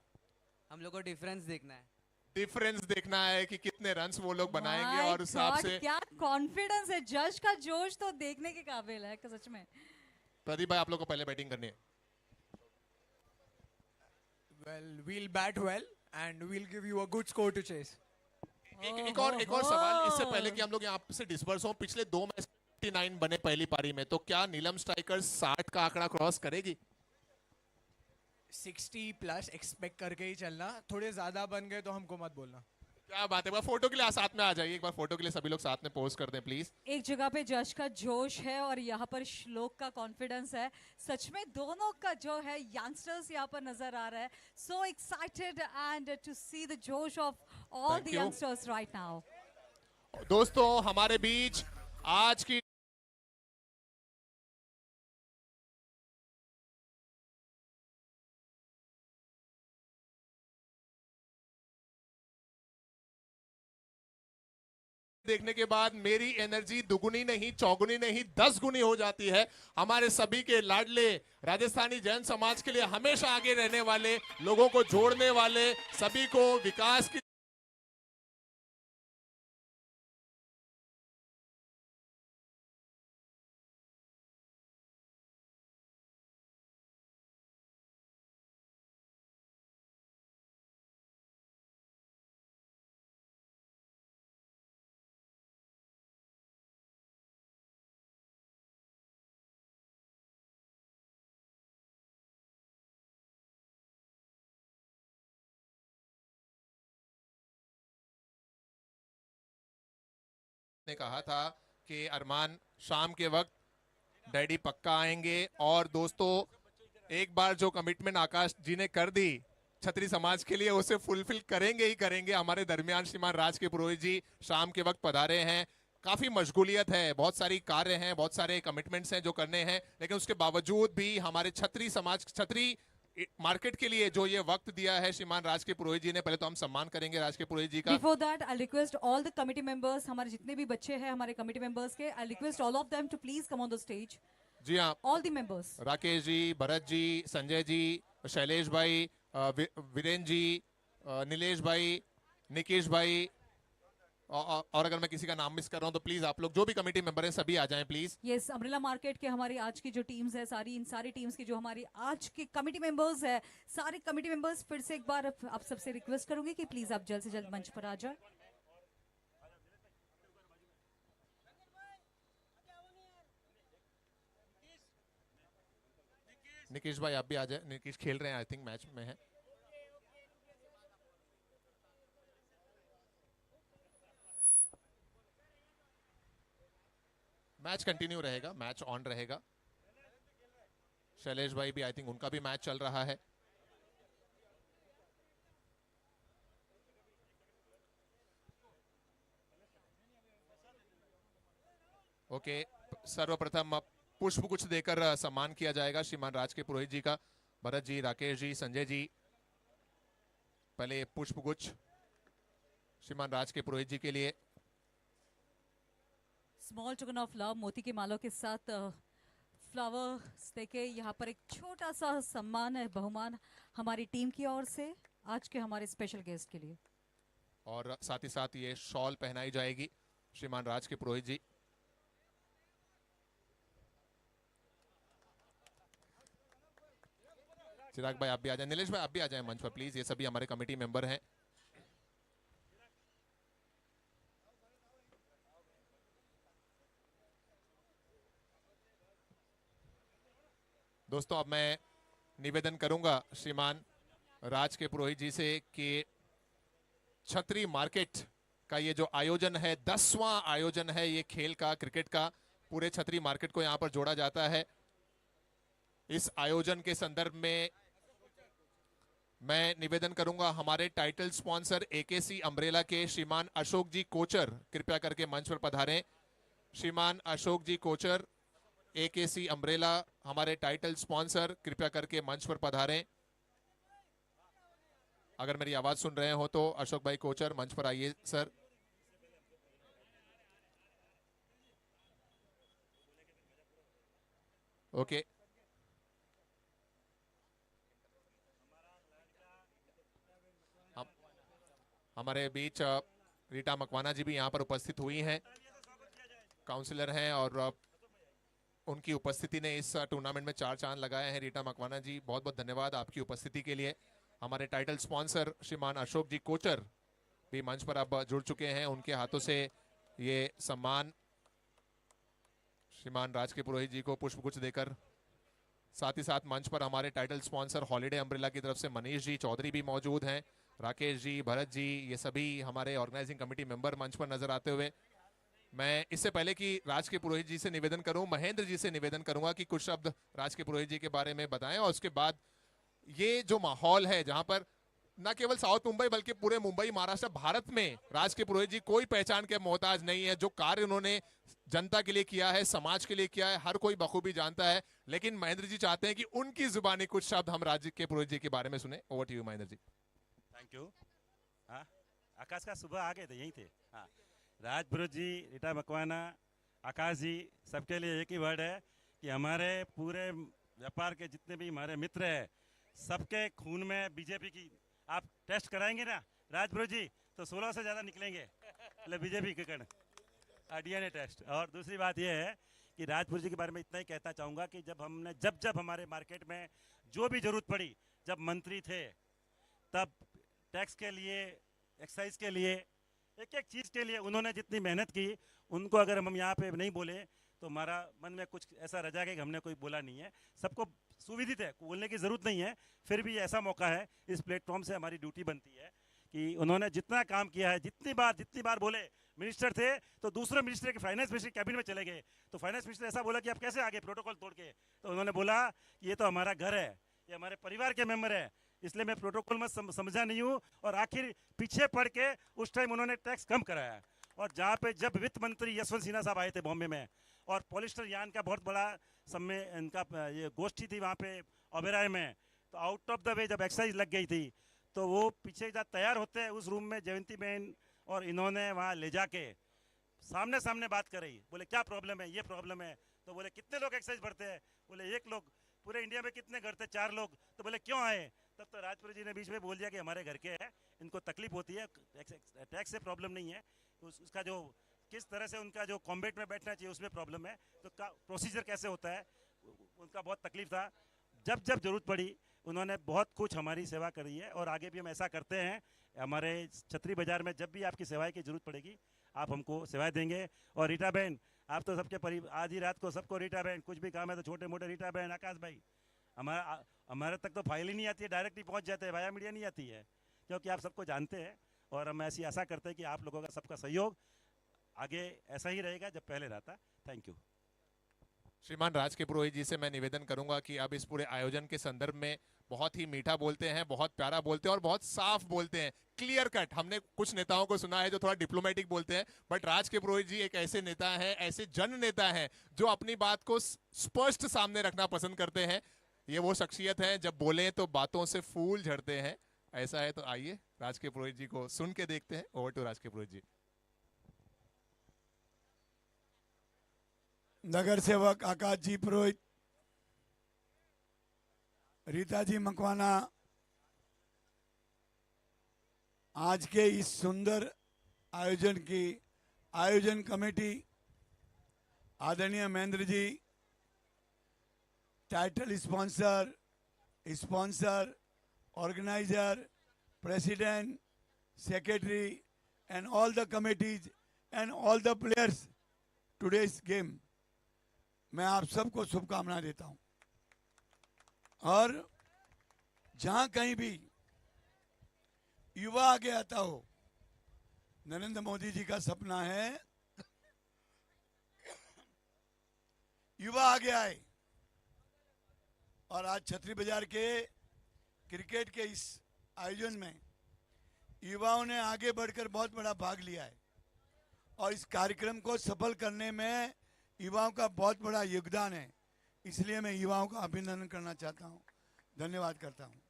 हम लोग को डिफरेंस देखना है। डिफरेंस देखना है कि कितने रन्स वो लोग बनाएंगे और उस हिसाब से। क्या कॉन्फिडेंस है, जज का जोश तो देखने के काबिल है सच में। प्रदीप भाई, आप लोग को पहले बैटिंग करनी है। Well, we'll bat well and we'll give you a good score to chase. एक और सवाल इससे पहले कि हम लोग यहाँ से डिस्पर्स हो। पिछले 2 मैच 59 बने पहली पारी में, तो क्या नीलम स्ट्राइकर्स 60 का आंकड़ा क्रॉस करेगी? 60 प्लस एक्सपेक्ट करके ही चलना, थोड़े ज्यादा बन गए तो हमको मत बोलना। क्या बात है, एक बार फोटो के लिए साथ में आ जाइए। एक बार फोटो के लिए सभी लोग साथ में पोज कर दें प्लीज। एक जगह पे जश का जोश है और यहाँ पर श्लोक का कॉन्फिडेंस है। सच में दोनों का जो है यंगस्टर्स यहाँ पर नजर आ रहा है। So excited and to see the जोश of all the youngsters right now. दोस्तों, हमारे बीच आज की देखने के बाद मेरी एनर्जी दुगुनी नहीं, चौगुनी नहीं, 10 गुनी हो जाती है। हमारे सभी के लाडले राजस्थानी जैन समाज के लिए हमेशा आगे रहने वाले, लोगों को जोड़ने वाले, सभी को विकास की ने कहा था कि अरमान शाम के वक्त डैडी पक्का आएंगे। और दोस्तों, एक बार जो कमिटमेंट आकाश जी ने कर दी छतरी समाज के लिए, उसे फुलफिल करेंगे ही करेंगे। हमारे दरमियान श्रीमान राज के पुरोहित जी शाम के वक्त पधारे हैं। काफी मशगूलियत है, बहुत सारी कार्य हैं, बहुत सारे कमिटमेंट्स हैं जो करने हैं, लेकिन उसके बावजूद भी हमारे छतरी समाज, छतरी मार्केट के लिए जो ये वक्त दिया है श्रीमान राज के पुरोहित जी ने, पहले तो हम सम्मान करेंगे राज के पुरोहित जी का। Before that, I request all the committee members, हमारे जितने भी बच्चे हैं हमारे कमिटी मेंबर्स के, I request all of them to please come on the stage. जी हाँ, All the members. Rakesh ji, Bharat जी, संजय जी, शैलेश भाई, वीरेंद्र जी, नीलेश भाई, निकेश भाई, और अगर मैं किसी का नाम मिस कर रहा हूं तो प्लीज आप लोग जो भी कमेटी मेंबर हैं सभी आ जाएं प्लीज। यस, अम्ब्रेला मार्केट के हमारी आज की जो टीम्स है, इन सारी टीम्स की जो हमारी आज के कमेटी मेंबर्स है, सारे कमेटी मेंबर्स, फिर से एक बार आप सबसे रिक्वेस्ट करूंगी कि प्लीज आप जल्द से जल्द मंच पर आ जाए। निकेश भाई आप भी आ जाए। निकेश खेल रहे हैं, आई थिंक मैच में है। मैच कंटिन्यू रहेगा, मैच ऑन रहेगा। शैलेश भाई भी, आई थिंक उनका भी मैच चल रहा है। ओके, सर्वप्रथम पुष्प कुछ देकर सम्मान किया जाएगा श्रीमान राज के पुरोहित जी का। भरत जी, राकेश जी, संजय जी, पहले पुष्प गुच्छ श्रीमान राज के पुरोहित जी के लिए। स्मॉल टोकन ऑफ लव, मोती के मालों के साथ फ्लावर्स देके यहाँ पर एक छोटा सा सम्मान है, बहुमान हमारी टीम की ओर से आज के हमारे स्पेशल गेस्ट के लिए। और साथ ही साथ ये शॉल पहनाई जाएगी श्रीमान राज के पुरोहित जी। चिराग भाई आप भी आ जाए, नीलेश भाई आप भी आ जाए मंच पर प्लीज। ये सभी हमारे कमेटी मेंबर हैं। दोस्तों अब मैं निवेदन करूंगा श्रीमान राज के पुरोहित जी से कि छतरी मार्केट का ये जो आयोजन है 10वां आयोजन है ये खेल का, क्रिकेट का, पूरे छतरी मार्केट को यहां पर जोड़ा जाता है। इस आयोजन के संदर्भ में मैं निवेदन करूंगा हमारे टाइटल स्पॉन्सर एकेसी अम्ब्रेला के श्रीमान अशोक जी कोचर कृपया करके मंच पर पधारें। श्रीमान अशोक जी कोचर, एकेसी अम्ब्रेला, हमारे टाइटल स्पॉन्सर, कृपया करके मंच पर पधारें। अगर मेरी आवाज सुन रहे हो तो अशोक भाई कोचर मंच पर आइए सर। ओके, हमारे बीच रीटा मकवाना जी भी यहाँ पर उपस्थित हुई हैं, काउंसलर हैं और उनकी उपस्थिति ने इस टूर्नामेंट में 4 चांद लगाए हैं। रीटा मकवाना जी, बहुत बहुत धन्यवाद आपकी उपस्थिति के लिए। हमारे टाइटल स्पॉन्सर श्रीमान अशोक जी कोचर भी मंच पर अब जुड़ चुके हैं, उनके हाथों से ये सम्मान श्रीमान राज के पुरोहित जी को पुष्पगुच्छ देकर, साथ ही साथ मंच पर हमारे टाइटल स्पॉन्सर हॉलिडे अम्ब्रेला की तरफ से मनीष जी चौधरी भी मौजूद हैं, राकेश जी, भरत जी, ये सभी हमारे ऑर्गेनाइजिंग कमेटी मेंबर मंच पर नजर आते हुए। मैं इससे पहले कि राज के पुरोहित जी से निवेदन करूं, महेंद्र जी से निवेदन करूंगा कि कुछ शब्द राज के पुरोहित जी के बारे में बताएं और उसके बाद ये जो माहौल है जहां पर न केवल साउथ मुंबई बल्कि पूरे मुंबई, महाराष्ट्र, भारत में राज के पुरोहित जी कोई पहचान के मोहताज नहीं है। जो कार्य उन्होंने जनता के लिए किया है, समाज के लिए किया है, हर कोई बखूबी जानता है। लेकिन महेंद्र जी चाहते हैं कि उनकी जुबानी कुछ शब्द हम राज के पुरोहित जी के बारे में सुने। Over to you Mahendra ji. Thank you. हाँ, आकाश का सुबह आ गए थे, यहीं थे। हाँ, राज पुरोहित जी, रीटा मकवाना, आकाश जी, सबके लिए एक ही वर्ड है कि हमारे पूरे व्यापार के जितने भी हमारे मित्र हैं, सबके खून में बीजेपी की आप टेस्ट कराएंगे ना राज पुरोहित जी, तो 16 से ज़्यादा निकलेंगे मतलब बीजेपी के कण डीएनए टेस्ट। और दूसरी बात यह है कि राजपुर जी के बारे में इतना ही कहना चाहूँगा कि जब हमारे मार्केट में जो भी जरूरत पड़ी, जब मंत्री थे तब टैक्स के लिए, एक्साइज के लिए, एक एक चीज़ के लिए उन्होंने जितनी मेहनत की, उनको अगर हम यहाँ पे नहीं बोले तो हमारा मन में कुछ ऐसा रह जाएगा कि हमने कोई बोला नहीं है। सबको सुविधित है, बोलने की ज़रूरत नहीं है, फिर भी ऐसा मौका है, इस प्लेटफॉर्म से हमारी ड्यूटी बनती है कि उन्होंने जितना काम किया है, जितनी बार बोले, मिनिस्टर थे तो दूसरे मिनिस्टर के फाइनेंस मिनिस्टर कैबिनेट में चले गए, तो फाइनेंस मिनिस्टर ऐसा बोला कि आप कैसे आगे प्रोटोकॉल तोड़ के, तो उन्होंने बोला ये तो हमारा घर है, ये हमारे परिवार के मेंबर है, इसलिए मैं प्रोटोकॉल में समझा नहीं हूँ। और आखिर पीछे पड़ के उस टाइम उन्होंने टैक्स कम कराया। और जहाँ पे जब वित्त मंत्री यशवंत सिन्हा साहब आए थे बॉम्बे में, और पॉलिस्टर यान का बहुत बड़ा इनका ये गोष्ठी थी वहाँ पे ओबेराय में, तो आउट ऑफ द वे जब एक्साइज लग गई थी तो वो पीछे जब तैयार होते हैं उस रूम में जयंती बहन और इन्होंने वहाँ ले जाके सामने सामने बात करी, बोले क्या प्रॉब्लम है, ये प्रॉब्लम है, तो बोले कितने लोग एक्साइज भरते हैं, बोले 1 लोग, पूरे इंडिया में कितने घर थे, 4 लोग, तो बोले क्यों आए, तब तो राजपुर जी ने बीच में बोल दिया कि हमारे घर के हैं, इनको तकलीफ होती है, टैक्स से प्रॉब्लम नहीं है, उसका जो किस तरह से उनका जो कॉम्बेट में बैठना चाहिए उसमें प्रॉब्लम है, तो प्रोसीजर कैसे होता है उनका बहुत तकलीफ था। जब जरूरत पड़ी उन्होंने बहुत कुछ हमारी सेवा करी है और आगे भी हम ऐसा करते हैं। हमारे छतरी बाजार में जब भी आपकी सेवाएं की जरूरत पड़ेगी आप हमको सेवाएं देंगे। और रीटा बहन, आप तो सबके आधी रात को सबको रीटा बहन, कुछ भी काम है तो छोटे मोटे रीटा बहन, आकाश भाई, हमारे तक तो फाइल ही नहीं आती है, डायरेक्ट ही पहुंच जाते हैं, वाया मीडिया नहीं आती है, क्योंकि आप सबको जानते हैं। और हम ऐसी आशा करते हैं कि आप लोगों का सबका सहयोग आगे ऐसा ही रहेगा जब पहले रहा था। Thank you. श्रीमान राज के पुरोहित जी से मैं निवेदन करूंगा कि अब इस पूरे आयोजन के संदर्भ में बहुत ही मीठा बोलते हैं, बहुत प्यारा बोलते हैं और बहुत साफ बोलते हैं, क्लियर कट। हमने कुछ नेताओं को सुना है जो थोड़ा डिप्लोमेटिक बोलते हैं, बट राज के पुरोहित जी एक ऐसे नेता हैं, ऐसे जन नेता हैं जो अपनी बात को स्पष्ट सामने रखना पसंद करते हैं। ये वो शख्सियत है जब बोले तो बातों से फूल झड़ते हैं। ऐसा है तो आइए राज के पुरोहित जी को सुन के देखते हैं। ओवर टू राज के पुरोहित जी। नगर सेवक आकाश जी पुरोहित, रीता जी मकवाना, आज के इस सुंदर आयोजन की आयोजन कमेटी, आदरणीय Mahendra ji, title sponsor, organiser, president, secretary and all the committees and all the players today's game, मैं आप सबको शुभकामनाएं देता हूं। और जहां कहीं भी युवा आगे आता हो, नरेंद्र मोदी जी का सपना है युवा आगे आए। और आज छतरी बाजार के क्रिकेट के इस आयोजन में युवाओं ने आगे बढ़कर बहुत बड़ा भाग लिया है और इस कार्यक्रम को सफल करने में युवाओं का बहुत बड़ा योगदान है। इसलिए मैं युवाओं का अभिनंदन करना चाहता हूं, धन्यवाद करता हूं।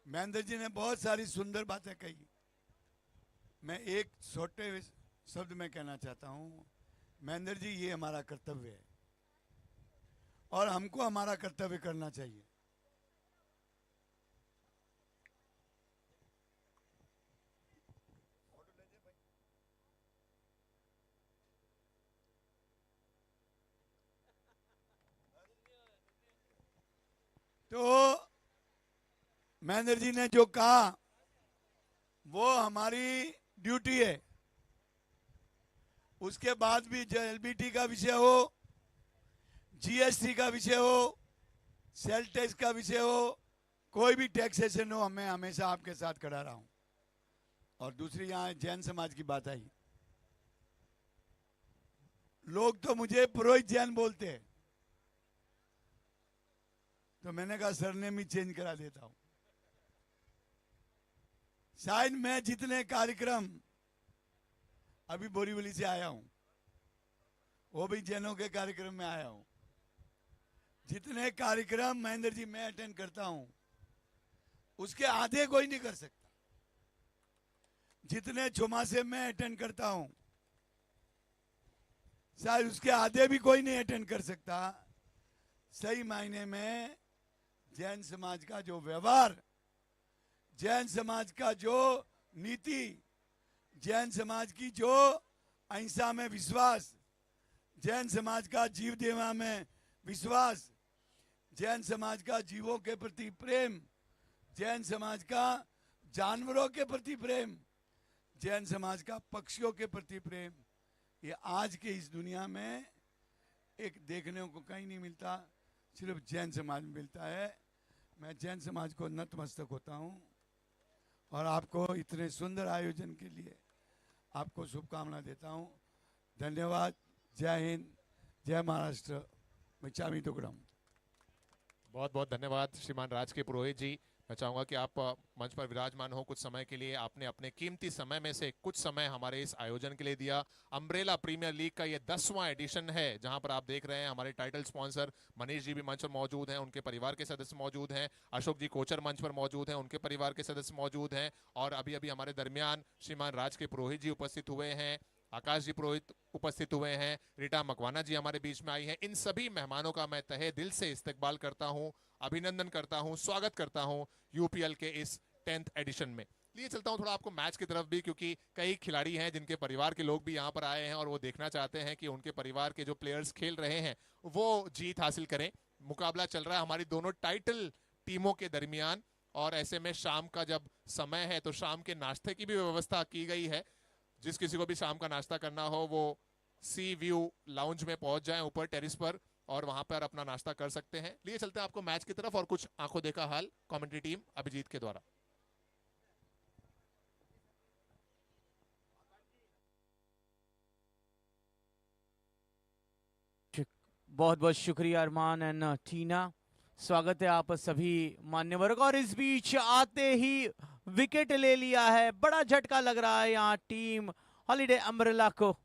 महेंद्र जी ने बहुत सारी सुंदर बातें कही। मैं एक छोटे शब्द में कहना चाहता हूं, महेंद्र जी ये हमारा कर्तव्य है और हमको हमारा कर्तव्य करना चाहिए। तो महेंद्र जी ने जो कहा वो हमारी ड्यूटी है। उसके बाद भी जो एलबीटी का विषय हो, जीएसटी का विषय हो, सेल टैक्स का विषय हो, कोई भी टैक्सेशन हो, मैं हमेशा आपके साथ खड़ा रहा हूं। और दूसरी यहां जैन समाज की बात आई। लोग तो मुझे पुरोहित जैन बोलते हैं, तो मैंने कहा सरनेम ही चेंज करा देता हूं। शायद मैं जितने कार्यक्रम, अभी बोरीवली से आया हूं, वो भी जैनों के कार्यक्रम में आया हूं, जितने कार्यक्रम महेंद्र जी मैं अटेंड करता हूं उसके आधे कोई नहीं कर सकता। जितने चौमासे मैं अटेंड करता हूं शायद उसके आधे भी कोई नहीं अटेंड कर सकता। सही मायने में जैन समाज का जो व्यवहार, जैन समाज का जो नीति, जैन समाज की जो अहिंसा में विश्वास, जैन समाज का जीव देवा में विश्वास, जैन समाज का जीवों के प्रति प्रेम, जैन समाज का जानवरों के प्रति प्रेम, जैन समाज का पक्षियों के प्रति प्रेम, ये आज के इस दुनिया में एक देखने को कहीं नहीं मिलता, सिर्फ जैन समाज में मिलता है। मैं जैन समाज को नतमस्तक होता हूं और आपको इतने सुंदर आयोजन के लिए आपको शुभकामना देता हूं। धन्यवाद। जय हिंद, जय महाराष्ट्र। मिच्छामि दुक्कडम। बहुत बहुत धन्यवाद श्रीमान राज के पुरोहित जी। मैं चाहूंगा कि आप मंच पर विराजमान हो कुछ समय के लिए। आपने अपने कीमती समय में से कुछ समय हमारे इस आयोजन के लिए दिया। अम्ब्रेला प्रीमियर लीग का ये 10वां एडिशन है, जहां पर आप देख रहे हैं हमारे टाइटल स्पॉन्सर मनीष जी भी मंच पर मौजूद हैं, उनके परिवार के सदस्य मौजूद हैं, अशोक जी कोचर मंच पर मौजूद हैं, उनके परिवार के सदस्य मौजूद हैं, और अभी अभी हमारे दरमियान श्रीमान राज के पुरोहित जी उपस्थित हुए हैं, आकाश जी पुरोहित उपस्थित हुए हैं, रीटा मकवाना जी हमारे बीच में आई हैं। इन सभी मेहमानों का मैं तहे दिल से इस्तकबाल करता हूं, अभिनंदन करता हूं, स्वागत करता हूं यूपीएल के इस 10th एडिशन में। लिए चलता हूं थोड़ा आपको मैच की तरफ भी, क्योंकि कई खिलाड़ी हैं जिनके परिवार के लोग भी यहां पर आए हैं और वो देखना चाहते हैं कि उनके परिवार के जो प्लेयर्स खेल रहे हैं वो जीत हासिल करें। मुकाबला चल रहा है हमारी दोनों टाइटल टीमों के दरमियान, और ऐसे में शाम का जब समय है तो शाम के नाश्ते की भी व्यवस्था की गई है। जिस किसी को भी शाम का नाश्ता करना हो वो सी व्यू लाउंज में पहुंच जाएं ऊपर टेरिस पर, और वहां पर अपना नाश्ता कर सकते हैं। लिए चलते हैं आपको मैच की तरफ और कुछ आंखों देखा हाल कमेंट्री टीम अभिजीत के द्वारा। बहुत बहुत शुक्रिया अरमान एंड टीना, स्वागत है आप सभी मान्यवरों का। और इस बीच आते ही विकेट ले लिया है, बड़ा झटका लग रहा है यहाँ टीम हॉलीडे अम्ब्रेला को।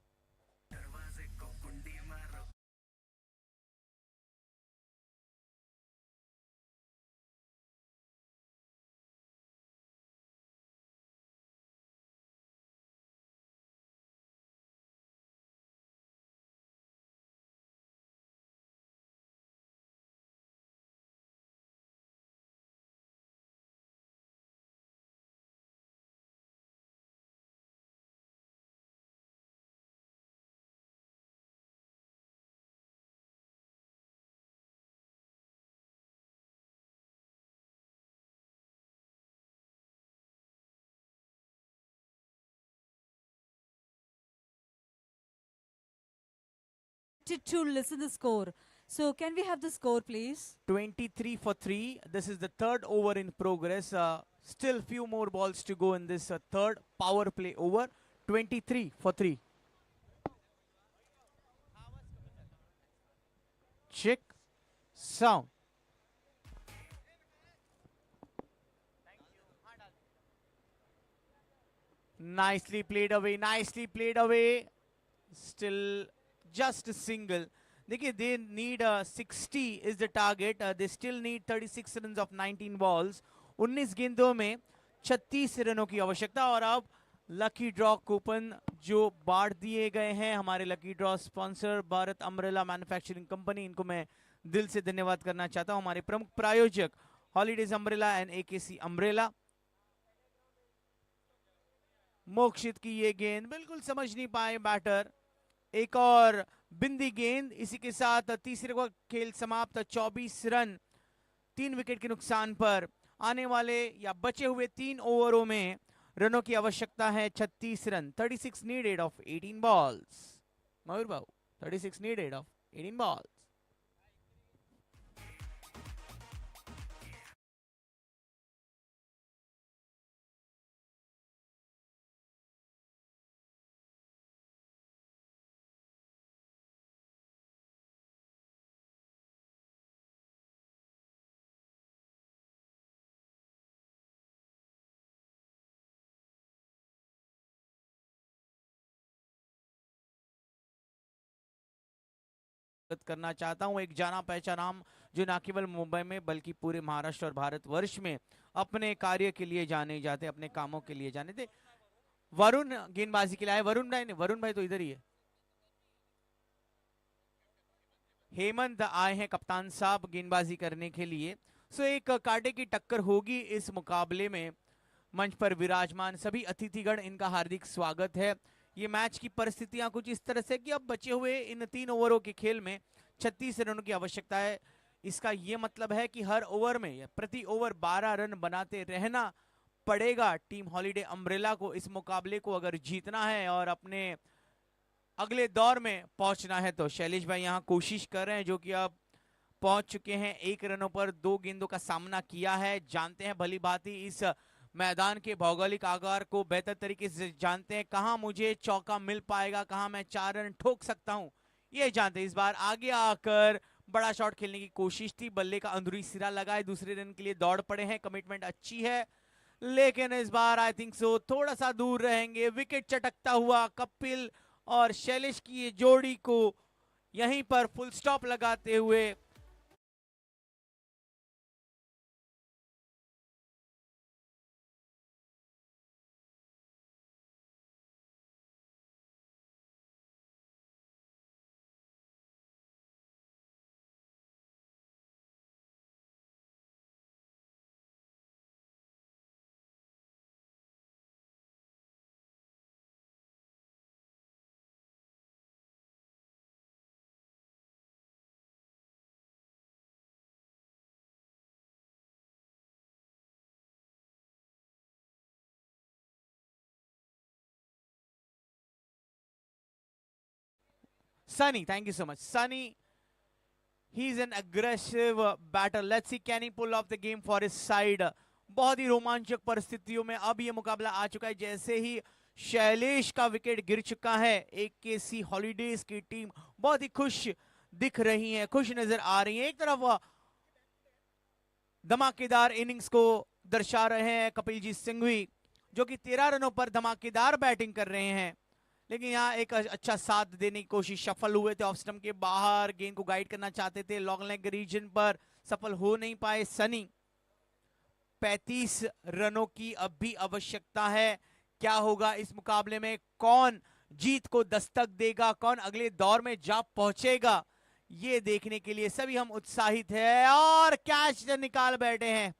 To listen the score. So can we have the score, please? 23 for 3. This is the third over in progress. Still few more balls to go in this third power play over. 23 for 3. Check. Sound. Nicely played away. Nicely played away. Still just a single. देखिए, they need 60 is the target. They still need 36 runs of 19 balls. 19 गेंदों में 36 रनों की आवश्यकता। और अब लकी ड्रॉ कूपन जो बांट दिए गए हैं हमारे lucky draw sponsor Bharat umbrella manufacturing company, इनको मैं दिल से धन्यवाद करना चाहता हूं। हमारे प्रमुख प्रायोजक holidays umbrella and AKC umbrella. Mokshit की ये गेंद बिल्कुल समझ नहीं पाए बैटर। एक और बिंदी गेंद, इसी के साथ तीसरे को खेल समाप्त। 24 रन 3 विकेट के नुकसान पर। आने वाले या बचे हुए 3 ओवरों में रनों की आवश्यकता है 36 रन। 36 नीडेड ऑफ 18 बॉल्स। मयूर बाबू, 36 नीडेड ऑफ 18 बॉल्स। करना चाहता हूं एक जाना पहचान नाम जो न केवल मुंबई में बल्कि पूरे महाराष्ट्र और भारतवर्ष में अपने कार्य के लिए जाने जाते, अपने कामों के लिए जाने थे। वरुण गेंदबाजी के लिए आए। वरुण भाई तो इधर ही है। हेमंत आए हैं कप्तान साहब गेंदबाजी करने के लिए। सो एक कांटे की टक्कर होगी इस मुकाबले में। मंच पर विराजमान सभी अतिथिगण, इनका हार्दिक स्वागत है। ये मैच की परिस्थितियां कुछ इस तरह से कि अब बचे हुए इन 3 ओवरों के खेल में 36 रनों की आवश्यकता है। इसका ये मतलब है कि हर ओवर में प्रति ओवर 12 रन बनाते रहना पड़ेगा टीम हॉलीडे अम्ब्रेला को। इस मुकाबले को अगर जीतना है और अपने अगले दौर में पहुंचना है तो शैलेश भाई यहाँ कोशिश कर रहे हैं, जो कि अब पहुंच चुके हैं। 1 रनों पर 2 गेंदों का सामना किया है। जानते हैं भली भांति इस मैदान के भौगोलिक आकार को बेहतर तरीके से जानते हैं, कहां मुझे चौका मिल पाएगा, कहां मैं 4 रन ठोक सकता हूं, ये जानते हैं। इस बार आगे आकर बड़ा शॉट खेलने की कोशिश थी, बल्ले का अंदरूनी सिरा लगाए, दूसरे रन के लिए दौड़ पड़े हैं। कमिटमेंट अच्छी है, लेकिन इस बार आई थिंक सो थोड़ा सा दूर रहेंगे। विकेट चटकता हुआ कपिल और शैलेश की ये जोड़ी को यहीं पर फुल स्टॉप लगाते हुए Sunny, thank you so much. Sunny, he's an aggressive batter. Let's see, can he pull off the game for his side? बहुत ही रोमांचक परिस्थितियों में अब ये मुकाबला आ चुका है। जैसे ही शैलेश का विकेट गिर चुका है, एकेसी हॉलीडेज की टीम बहुत ही खुश दिख रही है, खुश नजर आ रही है। एक तरफ धमाकेदार इनिंग्स को दर्शा रहे हैं कपिल जी सिंघवी, जो कि 13 रनों पर धमाकेदार बैटिंग कर रहे हैं, लेकिन यहाँ एक अच्छा साथ देने की कोशिश, सफल हुए थे। ऑफ स्टंप के बाहर गेंद को गाइड करना चाहते थे, लॉन्ग लेग रीजन पर सफल हो नहीं पाए सनी। 35 रनों की अब भी आवश्यकता है। क्या होगा इस मुकाबले में, कौन जीत को दस्तक देगा, कौन अगले दौर में जा पहुंचेगा, ये देखने के लिए सभी हम उत्साहित हैं। और कैच निकाल बैठे हैं।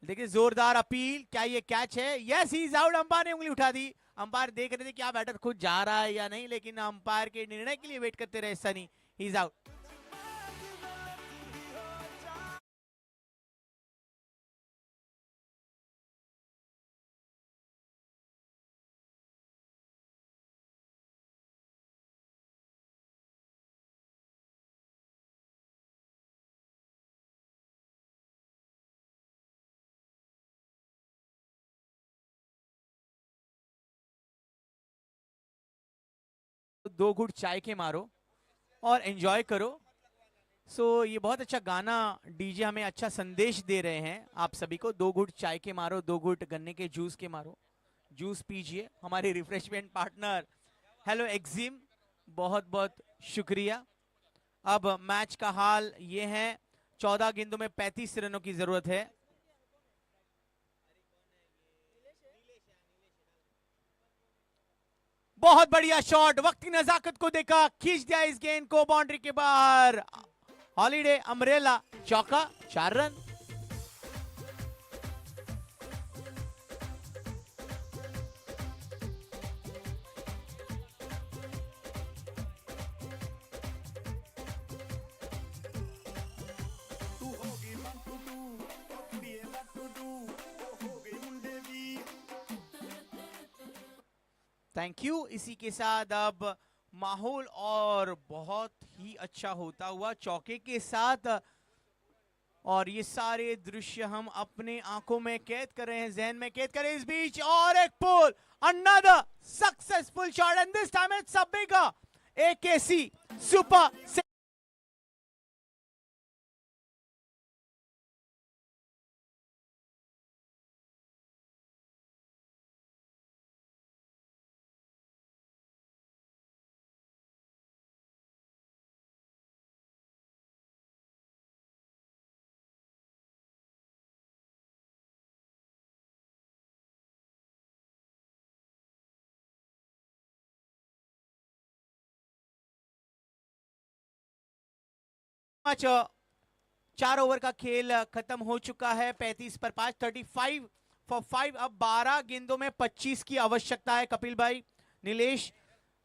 देखिए जोरदार अपील, क्या ये कैच है? Yes, he is out. Umpire ने उंगली उठा दी। अंपायर देख रहे थे क्या बैटर खुद जा रहा है या नहीं, लेकिन अंपायर के निर्णय के लिए वेट करते रहे सनी। He is out. 2 घूंट चाय के मारो और एंजॉय करो। सो ये बहुत अच्छा गाना, डीजे हमें अच्छा संदेश दे रहे हैं आप सभी को। 2 घूंट चाय के मारो, 2 घूंट गन्ने के जूस के मारो, जूस पीजिए। हमारे रिफ्रेशमेंट पार्टनर हेलो एक्जिम, बहुत बहुत शुक्रिया। अब मैच का हाल ये है, 14 गेंदों में 35 रनों की जरूरत है। बहुत बढ़िया शॉट, वक्त की नजाकत को देखा, खींच दिया इस गेंद को बाउंड्री के बाहर। हॉलीडे अम्ब्रेला चौका, 4 रन। Thank you. इसी के साथ अब माहौल और बहुत ही अच्छा होता हुआ चौके के साथ, और ये सारे दृश्य हम अपने आंखों में कैद कर रहे हैं, जहन में कैद करें। इस बीच और एक pull, another successful shot and this time it's a bigger AKC super. पांच 4 ओवर का खेल खत्म हो चुका है। 35 पर 5, 35 फॉर 5। अब 12 गेंदों में 25 की आवश्यकता है। कपिल भाई, नीलेश,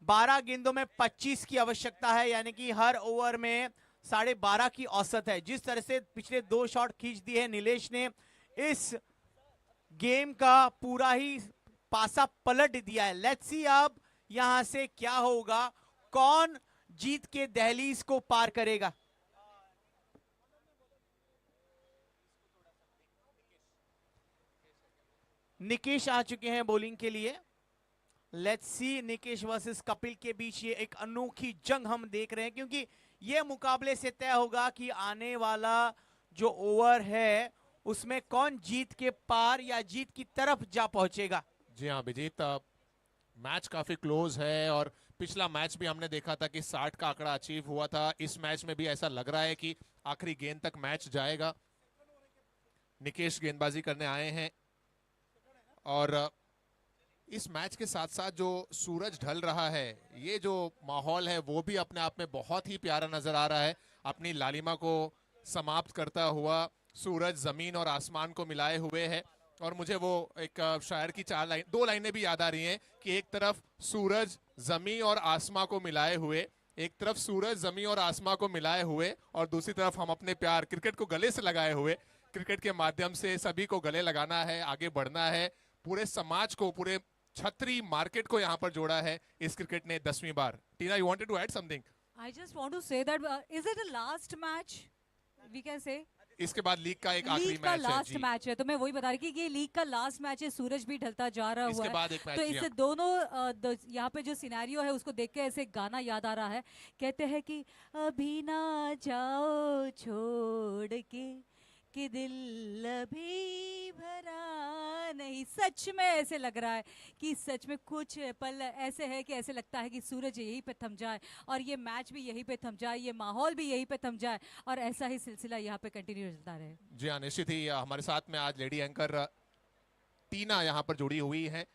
12 गेंदों में 25 की आवश्यकता है, यानी कि हर ओवर में 12.5 की औसत है। जिस तरह से पिछले 2 शॉट खींच दिए हैं नीलेश ने, इस गेम का पूरा ही पासा पलट दिया है। लेट्स सी अब यहां से क्या होगा, कौन जीत के दहलीज को पार करेगा। निकेश आ चुके हैं बॉलिंग के लिए। Let's see Nikesh versus Kapil के बीच ये एक अनोखी जंग हम देख रहे हैं, क्योंकि ये मुकाबले से तय होगा कि आने वाला जो ओवर है उसमें कौन जीत के पार या जीत की तरफ जा पहुंचेगा। जी हाँ अभिजीत, मैच काफी क्लोज है और पिछला मैच भी हमने देखा था कि 60 का आंकड़ा अचीव हुआ था। इस मैच में भी ऐसा लग रहा है कि आखिरी गेंद तक मैच जाएगा। निकेश गेंदबाजी करने आए हैं और इस मैच के साथ साथ जो सूरज ढल रहा है, ये जो माहौल है वो भी अपने आप में बहुत ही प्यारा नजर आ रहा है। अपनी लालिमा को समाप्त करता हुआ सूरज जमीन और आसमान को मिलाए हुए है। और मुझे वो एक शायर की 2 लाइनें भी याद आ रही हैं कि एक तरफ सूरज जमीन और आसमां को मिलाए हुए, एक तरफ सूरज जमीन और आसमां को मिलाए हुए, और दूसरी तरफ हम अपने प्यार क्रिकेट को गले से लगाए हुए। क्रिकेट के माध्यम से सभी को गले लगाना है, आगे बढ़ना है। पूरे समाज को, पूरे छतरी मार्केट को यहाँ पर जोड़ा है इस क्रिकेट ने 10वीं बार। Tina, you wanted to add something? I just want to say that is it a last match? We can say. इसके बाद लीग का एक आखिरी लीग का मैच है। लास्ट मैच है, तो मैं वही बता रही कि ये लीग का लास्ट मैच है। सूरज भी ढलता जा रहा हुआ इसके बाद है, एक मैच, तो जी इससे हाँ। दोनों यहाँ पे जो सिनेरियो है उसको देख के ऐसे गाना याद आ रहा है। कहते हैं कि अभी ना जाओ छोड़ के कि दिल अभी भरा नहीं। सच में ऐसे लग रहा है कि सच में कुछ पल ऐसे है कि ऐसे लगता है कि सूरज यहीं पे थम जाए और ये मैच भी यहीं पे थम जाए, ये माहौल भी यहीं पे थम जाए और ऐसा ही सिलसिला यहाँ पे कंटिन्यू चलता रहे। जी हाँ, निश्चित ही हमारे साथ में आज लेडी एंकर टीना यहाँ पर जुड़ी हुई हैं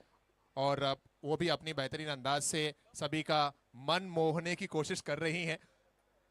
और वो भी अपनी बेहतरीन अंदाज से सभी का मन मोहने की कोशिश कर रही हैं।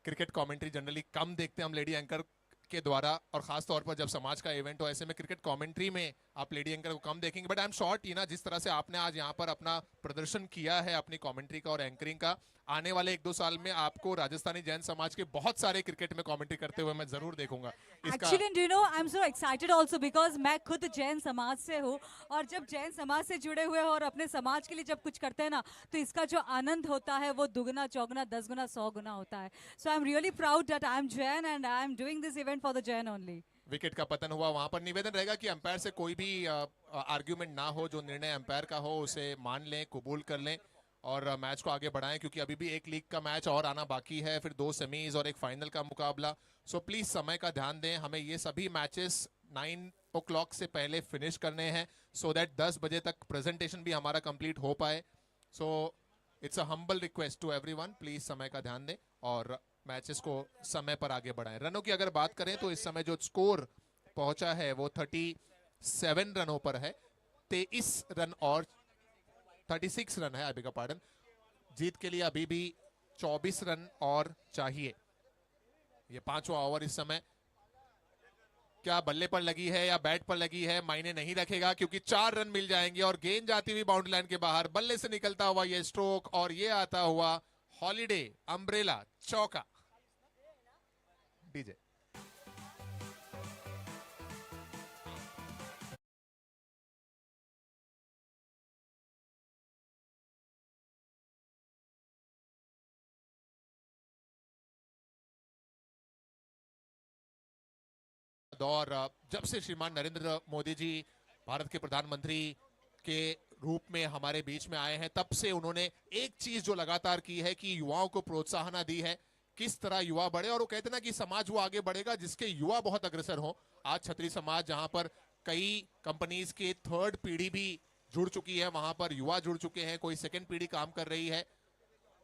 क्रिकेट कमेंट्री जनरली कम देखते हैं हम लेडी एंकर के द्वारा, और खास तौर पर जब समाज का इवेंट हो, ऐसे में क्रिकेट कमेंट्री में आप लेडी एंकर को कम देखेंगे। बट आई एम श्योर टीना, जिस तरह से आपने आज यहाँ पर अपना प्रदर्शन किया है अपनी कमेंट्री का और एंकरिंग का, आने वाले 1-2 साल में आपको राजस्थानी जैन समाज के बहुत सारे क्रिकेट में कमेंट्री करते हुए मैं जरूर देखूंगा। Actually, do you know, I'm so excited also because मैं खुद जैन समाज से हूँ, और जब जैन समाज से जुड़े हुए हो और अपने समाज के लिए जब कुछ करते हैं ना, तो इसका जो आनंद होता है वो दुगना चौगुना 10 गुना 100 गुना होता है। So I'm really proud that I'm Jain and I'm doing this event for the Jain only. Wicket का पतन हुआ, वहां पर निवेदन रहेगा कि अंपायर से कोई भी आर्ग्यूमेंट ना हो, जो निर्णय अंपायर का हो उसे मान लें, कबूल कर लें और मैच को आगे बढ़ाएं, क्योंकि अभी भी एक लीग का मैच और आना बाकी है, फिर 2 सेमीज और एक फाइनल का मुकाबला। सो प्लीज समय का ध्यान दें, हमें ये सभी मैचेस 9 o'clock से पहले फिनिश करने हैं, सो दैट 10 बजे तक प्रेजेंटेशन भी हमारा कंप्लीट हो पाए। So it's a humble request to everyone, please समय का ध्यान दें और मैचेस को समय पर आगे बढ़ाएं। रनों की अगर बात करें तो इस समय जो स्कोर पहुंचा है वो 37 रनों पर है। 23 रन और 36 रन है, आई बेग योर पार्डन। जीत के लिए अभी भी 24 रन और चाहिए। ये 5वां ओवर इस समय क्या बल्ले पर लगी है या बैट पर लगी है मायने नहीं रखेगा, क्योंकि 4 रन मिल जाएंगे और गेंद जाती हुई बाउंड्री लाइन के बाहर, बल्ले से निकलता हुआ ये स्ट्रोक और ये आता हुआ हॉलीडे अम्ब्रेला चौका। डीजे दौर जब से श्रीमान नरेंद्र मोदी जी भारत के प्रधानमंत्री के रूप में हमारे बीच में आए हैं, तब से उन्होंने एक चीज जो लगातार की है कि युवाओं को प्रोत्साहन दी है, किस तरह युवा बढ़े। और वो कहते ना कि समाज वो आगे बढ़ेगा जिसके युवा बहुत अग्रसर हो। आज छतरी समाज जहां पर कई कंपनीज की 3rd पीढ़ी भी जुड़ चुकी है, वहां पर युवा जुड़ चुके हैं, कोई 2nd पीढ़ी काम कर रही है,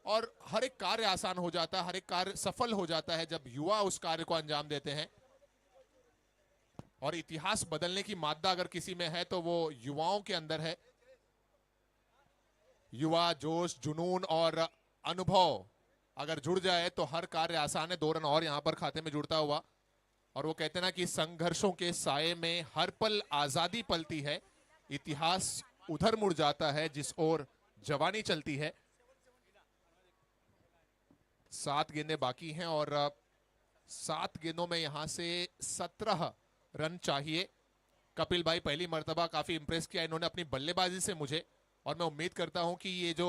और हर एक कार्य आसान हो जाता है, हर एक कार्य सफल हो जाता है जब युवा उस कार्य को अंजाम देते हैं। और इतिहास बदलने की मादा अगर किसी में है तो वो युवाओं के अंदर है। युवा जोश, जुनून और अनुभव अगर जुड़ जाए तो हर कार्य आसान है। 2 रन और यहां पर खाते में जुड़ता हुआ, और वो कहते हैं ना कि संघर्षों के साये में हर पल आजादी पलती है, इतिहास उधर मुड़ जाता है जिस ओर जवानी चलती है। 7 गेंदें बाकी हैं और 7 गेंदों में यहां से 17 रन चाहिए। कपिल भाई पहली मर्तबा काफी इंप्रेस किया इन्होंने अपनी बल्लेबाजी से मुझे, और मैं उम्मीद करता हूं कि ये जो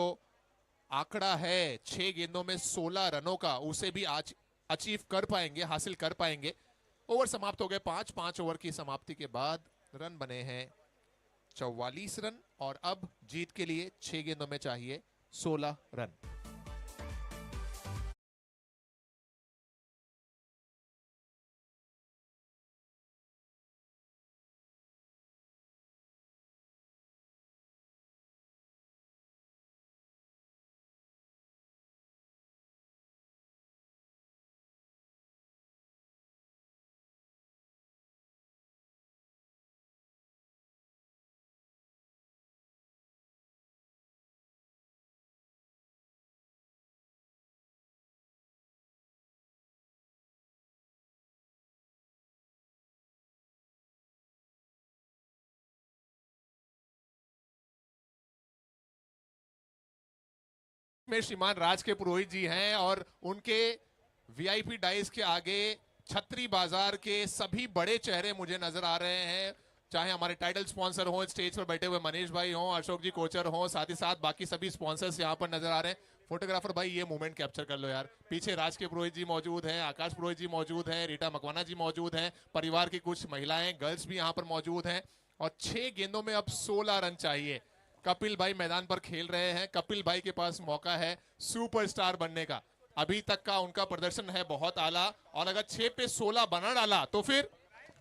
आंकड़ा है 6 गेंदों में 16 रनों का, उसे भी आज अचीव कर पाएंगे, हासिल कर पाएंगे। ओवर समाप्त हो गए 5 ओवर की समाप्ति के बाद रन बने हैं 44 रन, और अब जीत के लिए 6 गेंदों में चाहिए 16 रन। में श्रीमान राज के पुरोहित जी हैं, और उनके वीआईपी डाइस के आगे छतरी बाजार के सभी बड़े चेहरे मुझे नजर आ रहे हैं, चाहे हमारे टाइटल स्पॉन्सर हो, स्टेज पर बैठे हुए मनीष भाई हो, अशोक जी कोचर हो, साथ ही साथ बाकी सभी स्पॉन्सर्स यहाँ पर नजर आ रहे हैं। फोटोग्राफर भाई ये मूवमेंट कैप्चर कर लो यार। पीछे राज के पुरोहित जी मौजूद हैं, आकाश पुरोहित जी मौजूद हैं, रीटा मकवाना जी मौजूद हैं, परिवार की कुछ महिलाएं, गर्ल्स भी यहाँ पर मौजूद हैं, और 6 गेंदों में अब 16 रन चाहिए। कपिल भाई मैदान पर खेल रहे हैं, कपिल भाई के पास मौका है सुपरस्टार बनने का। अभी तक का उनका प्रदर्शन है बहुत आला, और अगर 6 पे 16 बना डाला तो फिर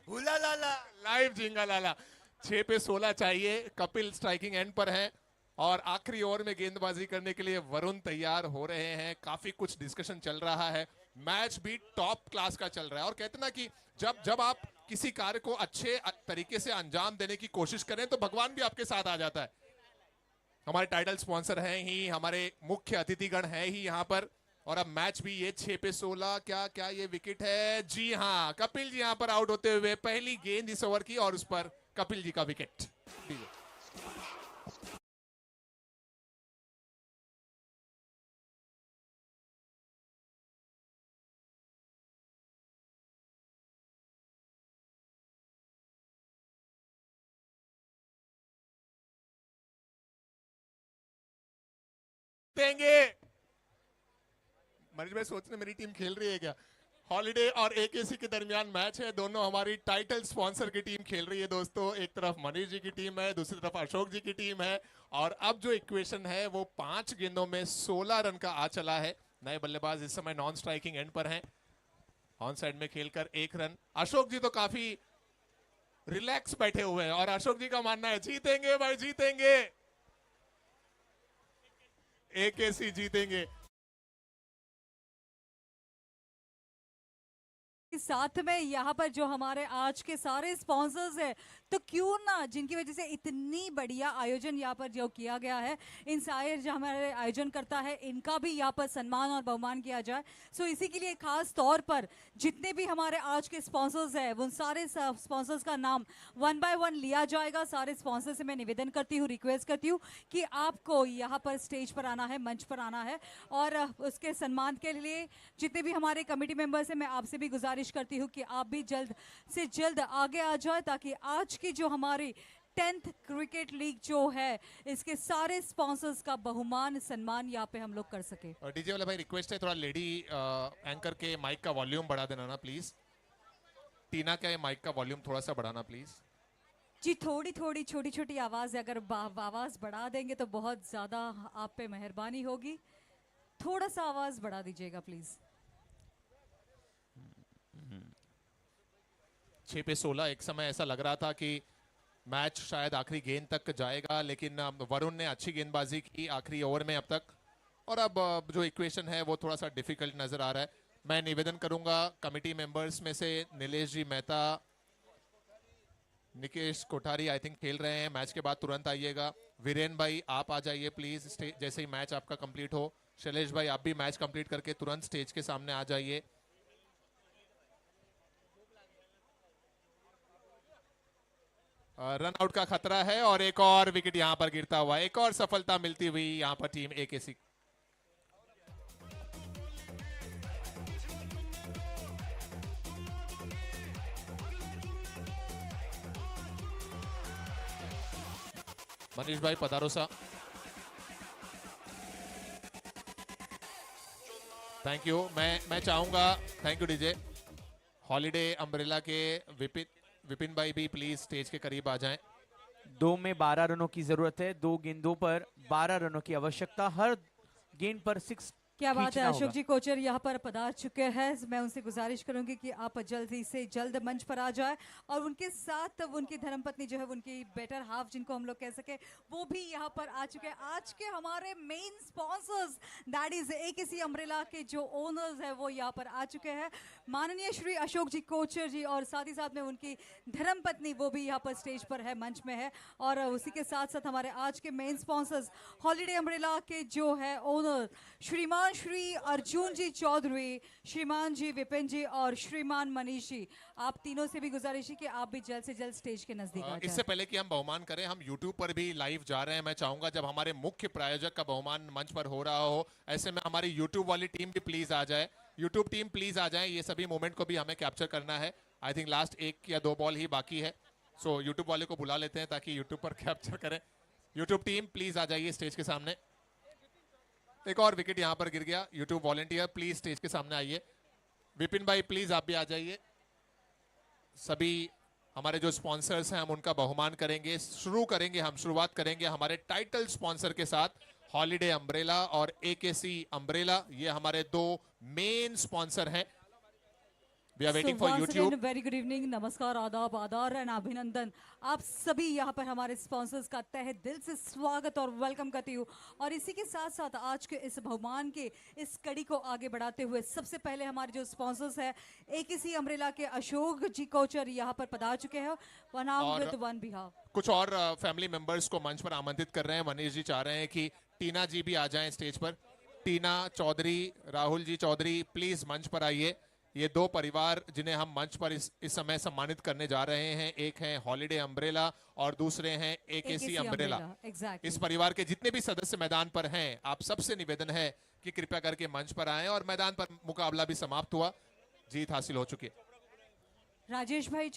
हुला लाला लाइव झिंगा लाला। 6 पे 16 चाहिए। कपिल स्ट्राइकिंग एंड पर है, और आखिरी ओवर में गेंदबाजी करने के लिए वरुण तैयार हो रहे हैं। काफी कुछ डिस्कशन चल रहा है, मैच भी टॉप क्लास का चल रहा है। और कहते ना कि जब आप किसी कार्य को अच्छे तरीके से अंजाम देने की कोशिश करें तो भगवान भी आपके साथ आ जाता है। हमारे टाइटल स्पॉन्सर हैं ही, हमारे मुख्य अतिथिगण हैं ही यहाँ पर, और अब मैच भी ये 6 पे 16। क्या ये विकेट है? जी हाँ, कपिल जी यहाँ पर आउट होते हुए, पहली गेंद इस ओवर की, और उस पर कपिल जी का विकेट। देंगे। मनीष भाई सोच रहे मेरी टीम खेल रही है क्या? हॉलिडे और एकेसी के दरमियान मैच है। दोनों हमारी टाइटल स्पॉन्सर की टीम खेल रही है दोस्तों। एक तरफ मनीष जी की टीम है, दूसरी तरफ अशोक जी की टीम है। और अब जो इक्वेशन है वो 5 गेंदों में 16 रन का आ चला है। नए बल्लेबाज इस समय नॉन स्ट्राइकिंग एंड पर हैं, ऑन साइड में खेलकर 1 रन। अशोक जी तो काफी रिलैक्स बैठे हुए हैं और अशोक जी का मानना है जीतेंगे भाई जीतेंगे, एकेसी जीतेंगे। साथ में यहाँ पर जो हमारे आज के सारे स्पॉन्सर्स हैं, तो क्यों ना जिनकी वजह से इतनी बढ़िया आयोजन यहाँ पर जो किया गया है, इन सारे जो हमारे आयोजन करता है इनका भी यहाँ पर सम्मान और बहुमान किया जाए। सो इसी के लिए खास तौर पर जितने भी हमारे आज के स्पॉन्सर्स हैं उन सारे स्पॉन्सर्स का नाम 1 बाय 1 लिया जाएगा। सारे स्पॉन्सर से मैं निवेदन करती हूँ, रिक्वेस्ट करती हूँ कि आपको यहाँ पर स्टेज पर आना है, मंच पर आना है और उसके सम्मान के लिए जितने भी हमारे कमेटी मेंबर्स हैं, मैं आपसे भी गुजारिश करती हूँ कि आप भी जल्द से जल्द आगे आ जाए ताकि आज की जो हमारी 10th क्रिकेट लीग जो है इसके सारे स्पॉन्सर्स का बहुमान सम्मान यहाँ पे हम लोग कर सके। डीजे वाला भाई रिक्वेस्ट है, थोड़ा लेडी एंकर के माइक का वॉल्यूम बढ़ा देना ना प्लीज। टीना का माइक का वॉल्यूम थोड़ा सा बढ़ाना प्लीज जी। थोड़ी थोड़ी छोटी छोटी आवाज अगर आवाज बढ़ा देंगे तो बहुत ज्यादा आप पे मेहरबानी होगी। थोड़ा सा आवाज बढ़ा दीजिएगा प्लीज। 6 पे 16 एक समय ऐसा लग रहा था कि मैच शायद आखिरी गेंद तक जाएगा, लेकिन वरुण ने अच्छी गेंदबाजी की आखिरी ओवर में अब तक। और अब जो इक्वेशन है वो थोड़ा सा डिफिकल्ट नजर आ रहा है। मैं निवेदन करूंगा कमेटी मेंबर्स में से नीलेश जी मेहता, निकेश कोठारी आई थिंक खेल रहे हैं, मैच के बाद तुरंत आइएगा। वीरेन भाई आप आ जाइए प्लीज, जैसे ही मैच आपका कंप्लीट हो। शैलेश भाई आप भी मैच कंप्लीट करके तुरंत स्टेज के सामने आ जाइए। रन आउट का खतरा है और एक और विकेट यहां पर गिरता हुआ, एक और सफलता मिलती हुई यहां पर टीम एकेसी। मनीष भाई पधारो सा। Thank you. मैं चाहूंगा, thank you DJ, holiday umbrella के विपिन भाई भी प्लीज स्टेज के करीब आ जाएं। 2 में 12 रनों की जरूरत है, 2 गेंदों पर 12 रनों की आवश्यकता, हर गेंद पर 6 क्या बात है। खींचना अशोक होगा। जी कोचर यहाँ पर पधार चुके हैं। मैं उनसे गुजारिश करूंगी कि आप जल्दी से जल्द मंच पर आ जाए और उनके साथ उनकी धर्मपत्नी जो है, उनकी बेटर हाफ जिनको हम लोग कह सके, वो भी यहाँ पर आ चुके हैं। आज के हमारे main sponsors that is AKC umbrella के जो ओनर्स है वो यहाँ पर आ चुके हैं, माननीय श्री अशोक जी कोचर जी, और साथ ही साथ में उनकी धर्मपत्नी वो भी यहाँ पर स्टेज पर है, मंच में है। और उसी के साथ साथ हमारे आज के मेन स्पॉन्सर्स हॉलीडे अम्ब्रेला के जो है ओनर श्रीमान श्री अर्जुन जी चौधरी, श्रीमान जी विपिन जी और श्रीमान मनीष जी, आप तीनों से भी गुजारिश है कि आप भी जल्द से जल्द स्टेज के नजदीक आ जाएं। इससे पहले कि हम बहुमान करें, हम YouTube पर भी लाइव जा रहे हैं। मैं चाहूंगा जब हमारे मुख्य प्रायोजक का बहुमान मंच पर हो रहा हो, ऐसे में हमारी YouTube वाली टीम भी प्लीज आ जाए। YouTube टीम प्लीज आ जाए, ये सभी मोमेंट को भी हमें कैप्चर करना है। आई थिंक लास्ट 1 या 2 बॉल ही बाकी है, सो YouTube वाले को बुला लेते हैं ताकि YouTube पर कैप्चर करें। YouTube टीम प्लीज आ जाइए स्टेज के सामने। एक और विकेट यहां पर गिर गया। YouTube वॉलंटियर प्लीज स्टेज के सामने आइए। विपिन भाई प्लीज आप भी आ जाइए। सभी हमारे जो स्पॉन्सर्स हैं हम उनका बहुमान करेंगे। शुरुआत करेंगे हमारे टाइटल स्पॉन्सर के साथ, हॉलीडे अम्ब्रेला और एकेसी अम्ब्रेला। ये हमारे 2 मेन स्पॉन्सर हैं। We are waiting for YouTube. Very good evening, नमस्कार, आदाब, आदार एंड अभिनंदन। आप सभी यहाँ पर हमारे स्पॉन्सर्स का तहे दिल से स्वागत और वेलकम करती हूँ। और इसी के साथ साथ आज के इस बहुमान के इस कड़ी को आगे बढ़ाते हुए सबसे पहले हमारे जो स्पॉन्सर्स है एकेसी अम्ब्रेला के अशोक जी कोचर यहाँ पर पधार चुके हैं। वन बिहाफ कुछ और फैमिली मेंबर्स को मंच पर आमंत्रित कर रहे हैं। मनीष जी चाह रहे हैं कि टीना जी भी आ जाएं स्टेज पर। टीना चौधरी, राहुल जी चौधरी प्लीज मंच पर आइए। ये 2 परिवार जिन्हें हम मंच पर इस समय सम्मानित करने जा रहे हैं, एक है हॉलीडे अम्ब्रेला और दूसरे हैं एकेसी अम्ब्रेला। इस परिवार के जितने भी सदस्य मैदान पर हैं, आप सबसे निवेदन है कि कृपया करके मंच पर आएं। और मैदान पर मुकाबला भी समाप्त हुआ, जीत हासिल हो चुकी है। राजेश भाई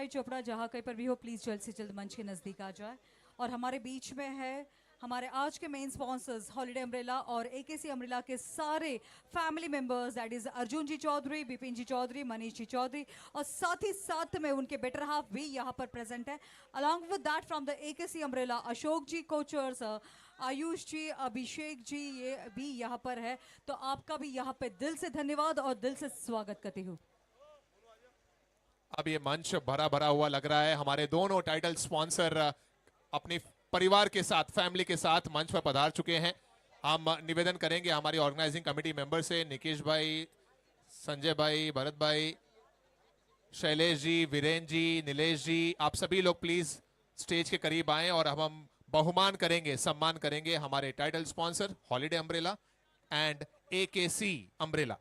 चोपड़ा जहाँ कहीं पर भी हो प्लीज जल्द से जल्द मंच के नजदीक आ जाए। और हमारे बीच में है हमारे आज के मेन स्पॉन्सर्स हॉलिडे अम्ब्रेला और एकेसी अम्ब्रेला के सारे family members, that is Arjun ji Chaudhary, Bipin ji Chaudhary, Manish ji Chaudhary, और साथ ही साथ में उनके बेटर हाफ भी यहाँ पर प्रेजेंट है। Along with that from the AKC umbrella Ashok ji Kochars, Ayush ji, Abhishek ji, ये भी यहाँ पर है। तो आपका भी यहाँ पे दिल से धन्यवाद और दिल से स्वागत करती हूँ। अब ये मंच भरा भरा हुआ लग रहा है। हमारे दोनों टाइटल स्पॉन्सर अपनी परिवार के साथ, फैमिली के साथ मंच पर पधार चुके हैं। हम निवेदन करेंगे हमारी ऑर्गेनाइजिंग कमेटी मेंबर से, निकेश भाई, संजय भाई, भरत भाई, शैलेश जी, वीरेंद्र जी, नीलेश जी, आप सभी लोग प्लीज स्टेज के करीब आएं और हम बहुमान करेंगे, सम्मान करेंगे हमारे title sponsor holiday umbrella and AKC umbrella.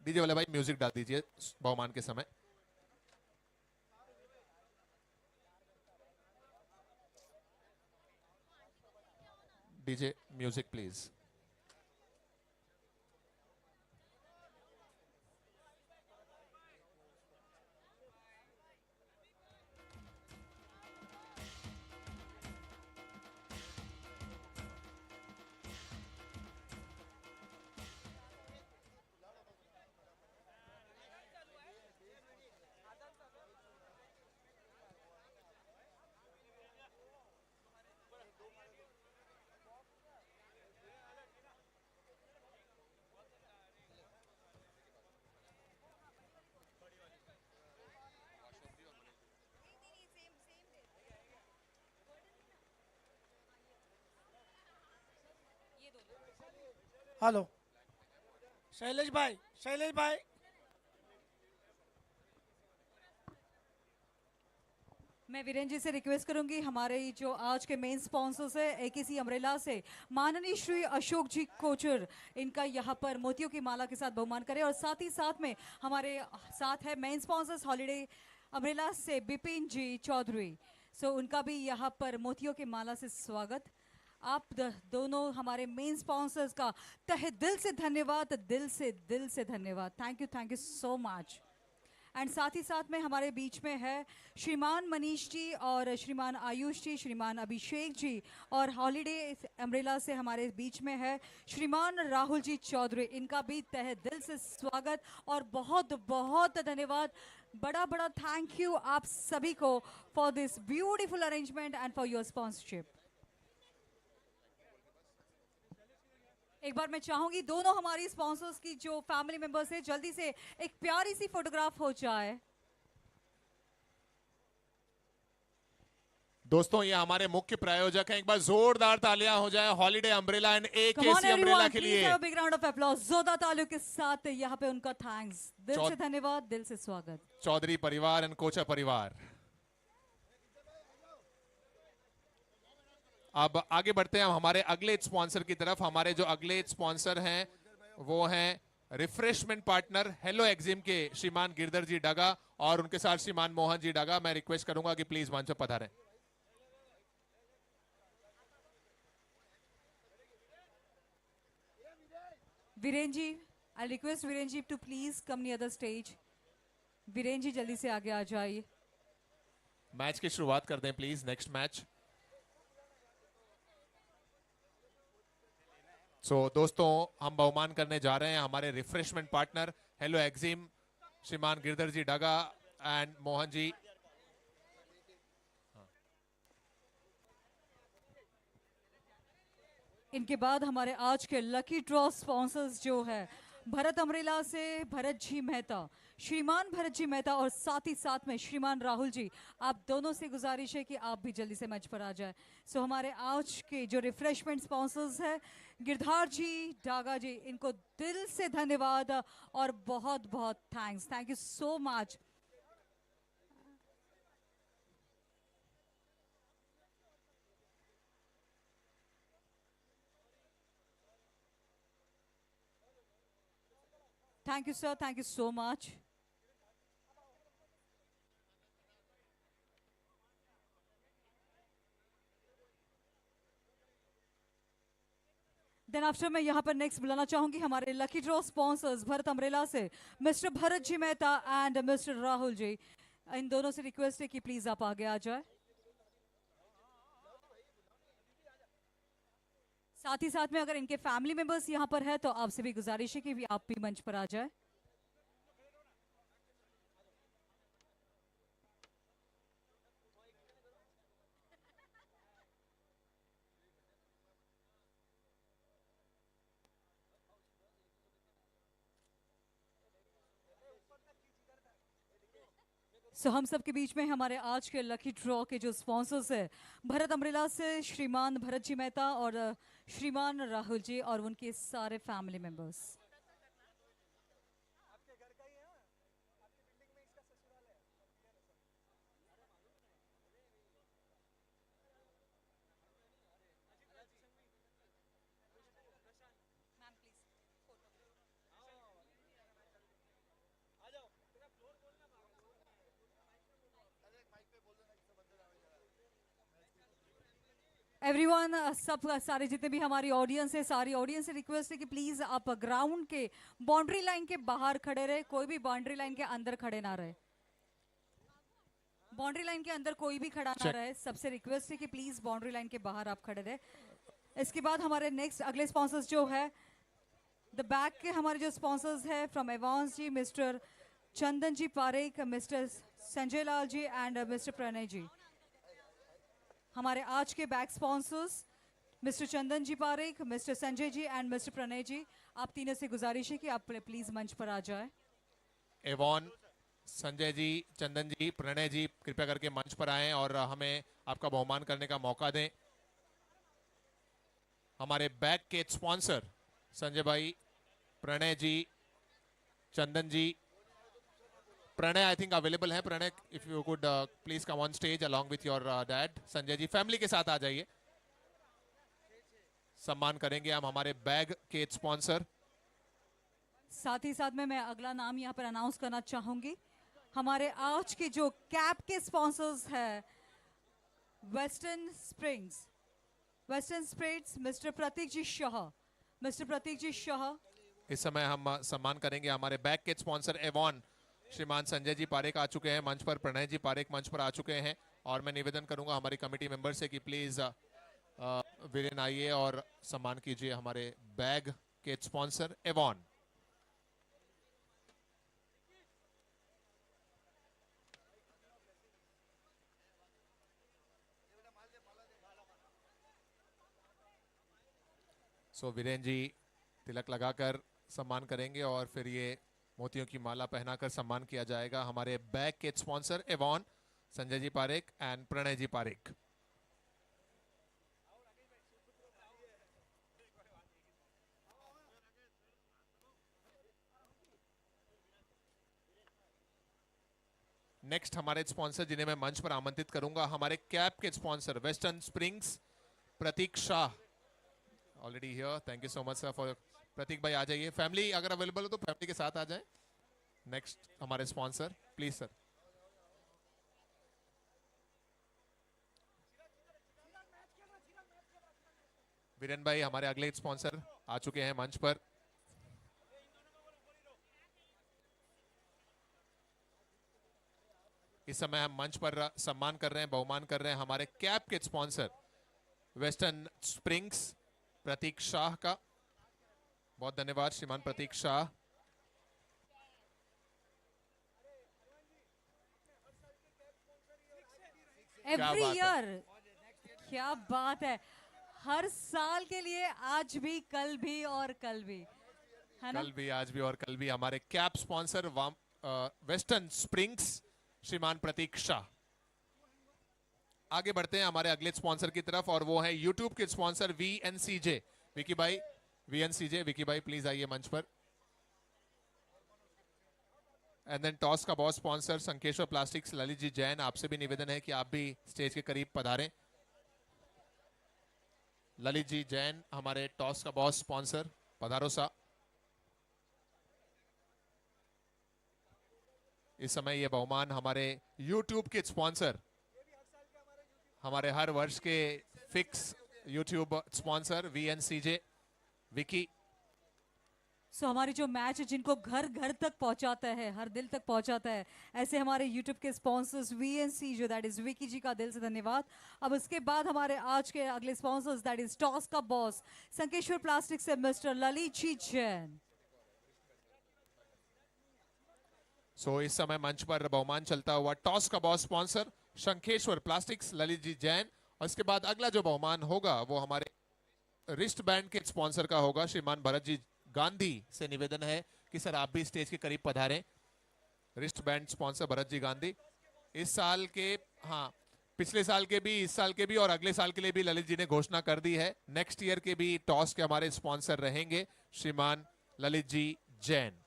DJ वाले भाई म्यूजिक डाल दीजिए बहुमान के समय। DJ music please. Hello Shailesh भाई, शैलेश भाई, मैं वीरेंद्र जी से रिक्वेस्ट करूंगी, हमारे जो आज के मेन स्पॉन्सर्स है एकेसी अम्ब्रेला से माननीय श्री अशोक जी कोचर, इनका यहाँ पर मोतियों की माला के साथ बहुमान करें। और साथ ही साथ में हमारे साथ है मेन स्पॉन्सर्स हॉलिडे अम्ब्रेला से बिपिन जी चौधरी, सो उनका भी यहाँ पर मोतियों की माला से स्वागत। आप दोनों हमारे मेन स्पॉन्सर्स का तहे दिल से धन्यवाद, दिल से धन्यवाद। Thank you so much. And साथ ही साथ में हमारे बीच में है श्रीमान मनीष जी और श्रीमान आयुष जी, श्रीमान अभिषेक जी, और हॉलिडे अम्ब्रेला से हमारे बीच में है श्रीमान राहुल जी चौधरी, इनका भी तहे दिल से स्वागत और बहुत बहुत धन्यवाद। बड़ा बड़ा थैंक यू आप सभी को for this beautiful arrangement and for your sponsorship. एक बार मैं चाहूंगी दोनों हमारी स्पॉन्सर्स की जो फैमिली मेंबर्स है जल्दी से एक प्यारी सी फोटोग्राफ हो जाए। दोस्तों ये हमारे मुख्य प्रायोजक हैं, एक बार जोरदार तालियां हो जाए holiday umbrella and AKC umbrella के लिए। बिग राउंड ऑफ अप्लॉज जोरदार तालियों के साथ यहाँ पे उनका थैंक्स, दिल से धन्यवाद, दिल से स्वागत। चौधरी परिवार एंड कोचा परिवार। अब आगे बढ़ते हैं हम हमारे अगले स्पॉन्सर की तरफ। हमारे जो अगले स्पॉन्सर हैं वो हैं रिफ्रेशमेंट पार्टनर हेलो एक्जिम के श्रीमान गिरधर जी डागा और उनके साथ श्रीमान मोहन जी डागा। मैं रिक्वेस्ट करूंगा कि प्लीज मंच पर पधारें। Virendra ji, I request Virendra ji to please come near the stage. Virendra ji जल्दी से आगे आ जाइए। मैच की शुरुआत कर दें प्लीज। Next match. दोस्तों हम बहुमान करने जा रहे हैं हमारे रिफ्रेशमेंट पार्टनर हेलो एक्जिम श्रीमान गिरधर जी डागा एंड मोहन जी। इनके बाद हमारे आज के लकी ड्रॉ स्पॉन्सर्स जो है भरत अम्ब्रेला से भरत जी मेहता, श्रीमान भरत जी मेहता और साथ ही साथ में श्रीमान राहुल जी, आप दोनों से गुजारिश है कि आप भी जल्दी से मंच पर आ जाए। हमारे आज के जो रिफ्रेशमेंट स्पॉन्सर्स है गिरधार जी डागा जी, इनको दिल से धन्यवाद और बहुत बहुत thanks. Thank you so much. Thank you, sir. Thank you so much. Then after मैं यहाँ पर नेक्स्ट बुलाना चाहूंगी हमारे lucky draw sponsors Bharat umbrella से mister Bharat ji Mehta and mister Rahul ji. इन दोनों से रिक्वेस्ट है कि प्लीज आप आगे आ जाए। साथ ही साथ में अगर इनके फैमिली मेंबर्स यहाँ पर है तो आपसे भी गुजारिश है कि भी आप भी मंच पर आ जाए। सो हम सब के बीच में हमारे आज के लकी ड्रॉ के जो स्पॉन्सर्स है, भरत अम्ब्रेला से श्रीमान भरत जी मेहता और श्रीमान राहुल जी और उनके सारे फैमिली मेंबर्स। एवरीवन, सब सारे जितने भी हमारी ऑडियंस है, सारी ऑडियंस से रिक्वेस्ट है कि प्लीज आप ग्राउंड के बाउंड्री लाइन के बाहर खड़े रहे, कोई भी बाउंड्री लाइन के अंदर खड़े ना रहे। बाउंड्री लाइन के अंदर कोई भी खड़ा ना रहे, सबसे रिक्वेस्ट है कि प्लीज बाउंड्री लाइन के बाहर आप खड़े रहे। इसके बाद हमारे नेक्स्ट अगले स्पॉन्सर्स जो है, द बैक के हमारे जो स्पॉन्सर्स है from Evans ji, mister Chandan ji Parekh, mister Sanjay Lal ji and mister Pranay ji. हमारे आज के back sponsors mister Chandan ji Parekh, mister Sanjay ji and mister Pranay ji, आप तीनों से गुजारिश है कि आप प्लीज मंच पर आ जाए। एवॉन, संजय जी, चंदन जी, प्रणय जी, कृपया करके मंच पर आएं और हमें आपका बहुमान करने का मौका दें। हमारे बैक के स्पॉन्सर संजय भाई, Pranay ji, Chandan ji. Pranay I think available है। Pranay, if you could please come on stage along with your dad. Sanjay ji family के साथ आ जाइए, सम्मान करेंगे हम हमारे बैग के स्पॉन्सर। साथ ही साथ में मैं अगला नाम यहाँ पर अनाउंस करना चाहूंगी। हमारे आज के जो कैप के स्पॉन्सर्स है, western springs, western spirits, mister Prateek ji Shah, mister Prateek ji Shah. इस समय हम सम्मान करेंगे हमारे बैग के स्पॉन्सर एवॉन। श्रीमान संजय जी पारेख आ चुके हैं मंच पर, प्रणय जी पारेख मंच पर आ चुके हैं और मैं निवेदन करूंगा हमारी कमेटी मेंबर से कि प्लीज वीरेन आइए और सम्मान कीजिए हमारे बैग के स्पॉन्सर एवॉन। सो वीरेन जी तिलक लगाकर सम्मान करेंगे और फिर ये मोतियों की माला पहनाकर सम्मान किया जाएगा हमारे बैग के sponsor Avon, Sanjay ji Parekh and Pranay ji Parekh. Next हमारे स्पॉन्सर जिन्हें मैं मंच पर आमंत्रित करूंगा, हमारे कैप के sponsor western springs, Prateek Shah already here. Thank you so much sir for. Prateek भाई आ जाइए, फैमिली अगर अवेलेबल हो तो फैमिली के साथ आ जाए। नेक्स्ट हमारे स्पॉन्सर प्लीज सर। वीरेन भाई हमारे अगले स्पॉन्सर आ चुके हैं मंच पर। इस समय हम मंच पर सम्मान कर रहे हैं, बहुमान कर रहे हैं हमारे कैप के sponsor western springs, Prateek Shah का। बहुत धन्यवाद श्रीमान प्रतीक शाह। एवरी ईयर, क्या बात है, हर साल के लिए आज भी, कल भी और कल भी, है ना? कल भी, आज भी और कल भी हमारे कैप स्पॉन्सर वेस्टर्न स्प्रिंग्स श्रीमान प्रतीक शाह। आगे बढ़ते हैं हमारे अगले स्पॉन्सर की तरफ और वो है यूट्यूब के स्पॉन्सर VNCJ। विकी भाई, VNCJ, विकी भाई प्लीज आइए मंच पर। एंड देन टॉस का boss sponsor Sankeshwar plastics, Lalit ji Jain, आपसे भी निवेदन है कि आप भी स्टेज के करीब पधारें। ललित जी जैन हमारे टॉस का बॉस स्पॉन्सर, पधारो सा। इस समय ये बहुमान हमारे YouTube के स्पॉन्सर, हमारे हर वर्ष के fix YouTube sponsor VNCJ, Vicky. So हमारी जो मैच है जिनको घर घर तक पहुंचाता है, हर दिल तक पहुंचाता है, ऐसे हमारे यूट्यूब के स्पॉन्सर्स VNC जो दैट इज विकी जी का दिल से धन्यवाद। अब उसके बाद हमारे आज के अगले स्पॉन्सर्स दैट इज टॉस का बॉस संकेश्वर प्लास्टिक से मिस्टर ललित जी जैन। सो इस समय मंच पर बहुमान चलता हुआ टॉस का boss sponsor Shankheshwar plastics Lalit ji Jain, और इसके बाद अगला जो बहुमान होगा वो हमारे रिस्ट बैंड के स्पॉन्सर का होगा श्रीमान भरत जी गांधी से निवेदन है कि सर आप भी स्टेज के करीब पधारें। Wrist band sponsor Bharat ji Gandhi इस साल के, हाँ पिछले साल के भी, इस साल के भी और अगले साल के लिए भी ललित जी ने घोषणा कर दी है। नेक्स्ट ईयर के भी टॉस के हमारे स्पॉन्सर रहेंगे श्रीमान Lalit ji Jain.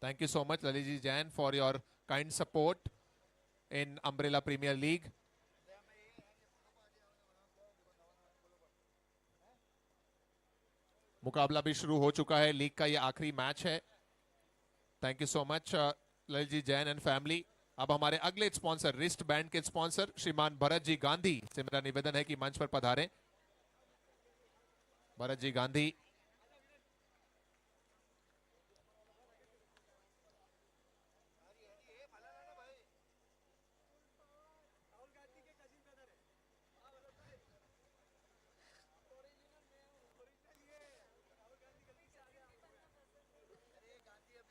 Thank you so much, Lalit ji Jain, for your kind support in Umbrella Premier League. मुकाबला भी शुरू हो चुका है, लीग का ये आखिरी मैच है। Thank you so much Lalit ji Jain and family. अब हमारे अगले स्पॉन्सर रिस्ट बैंड के स्पॉन्सर श्रीमान भरत जी गांधी से मेरा निवेदन है कि मंच पर पधारें। Bharat ji Gandhi.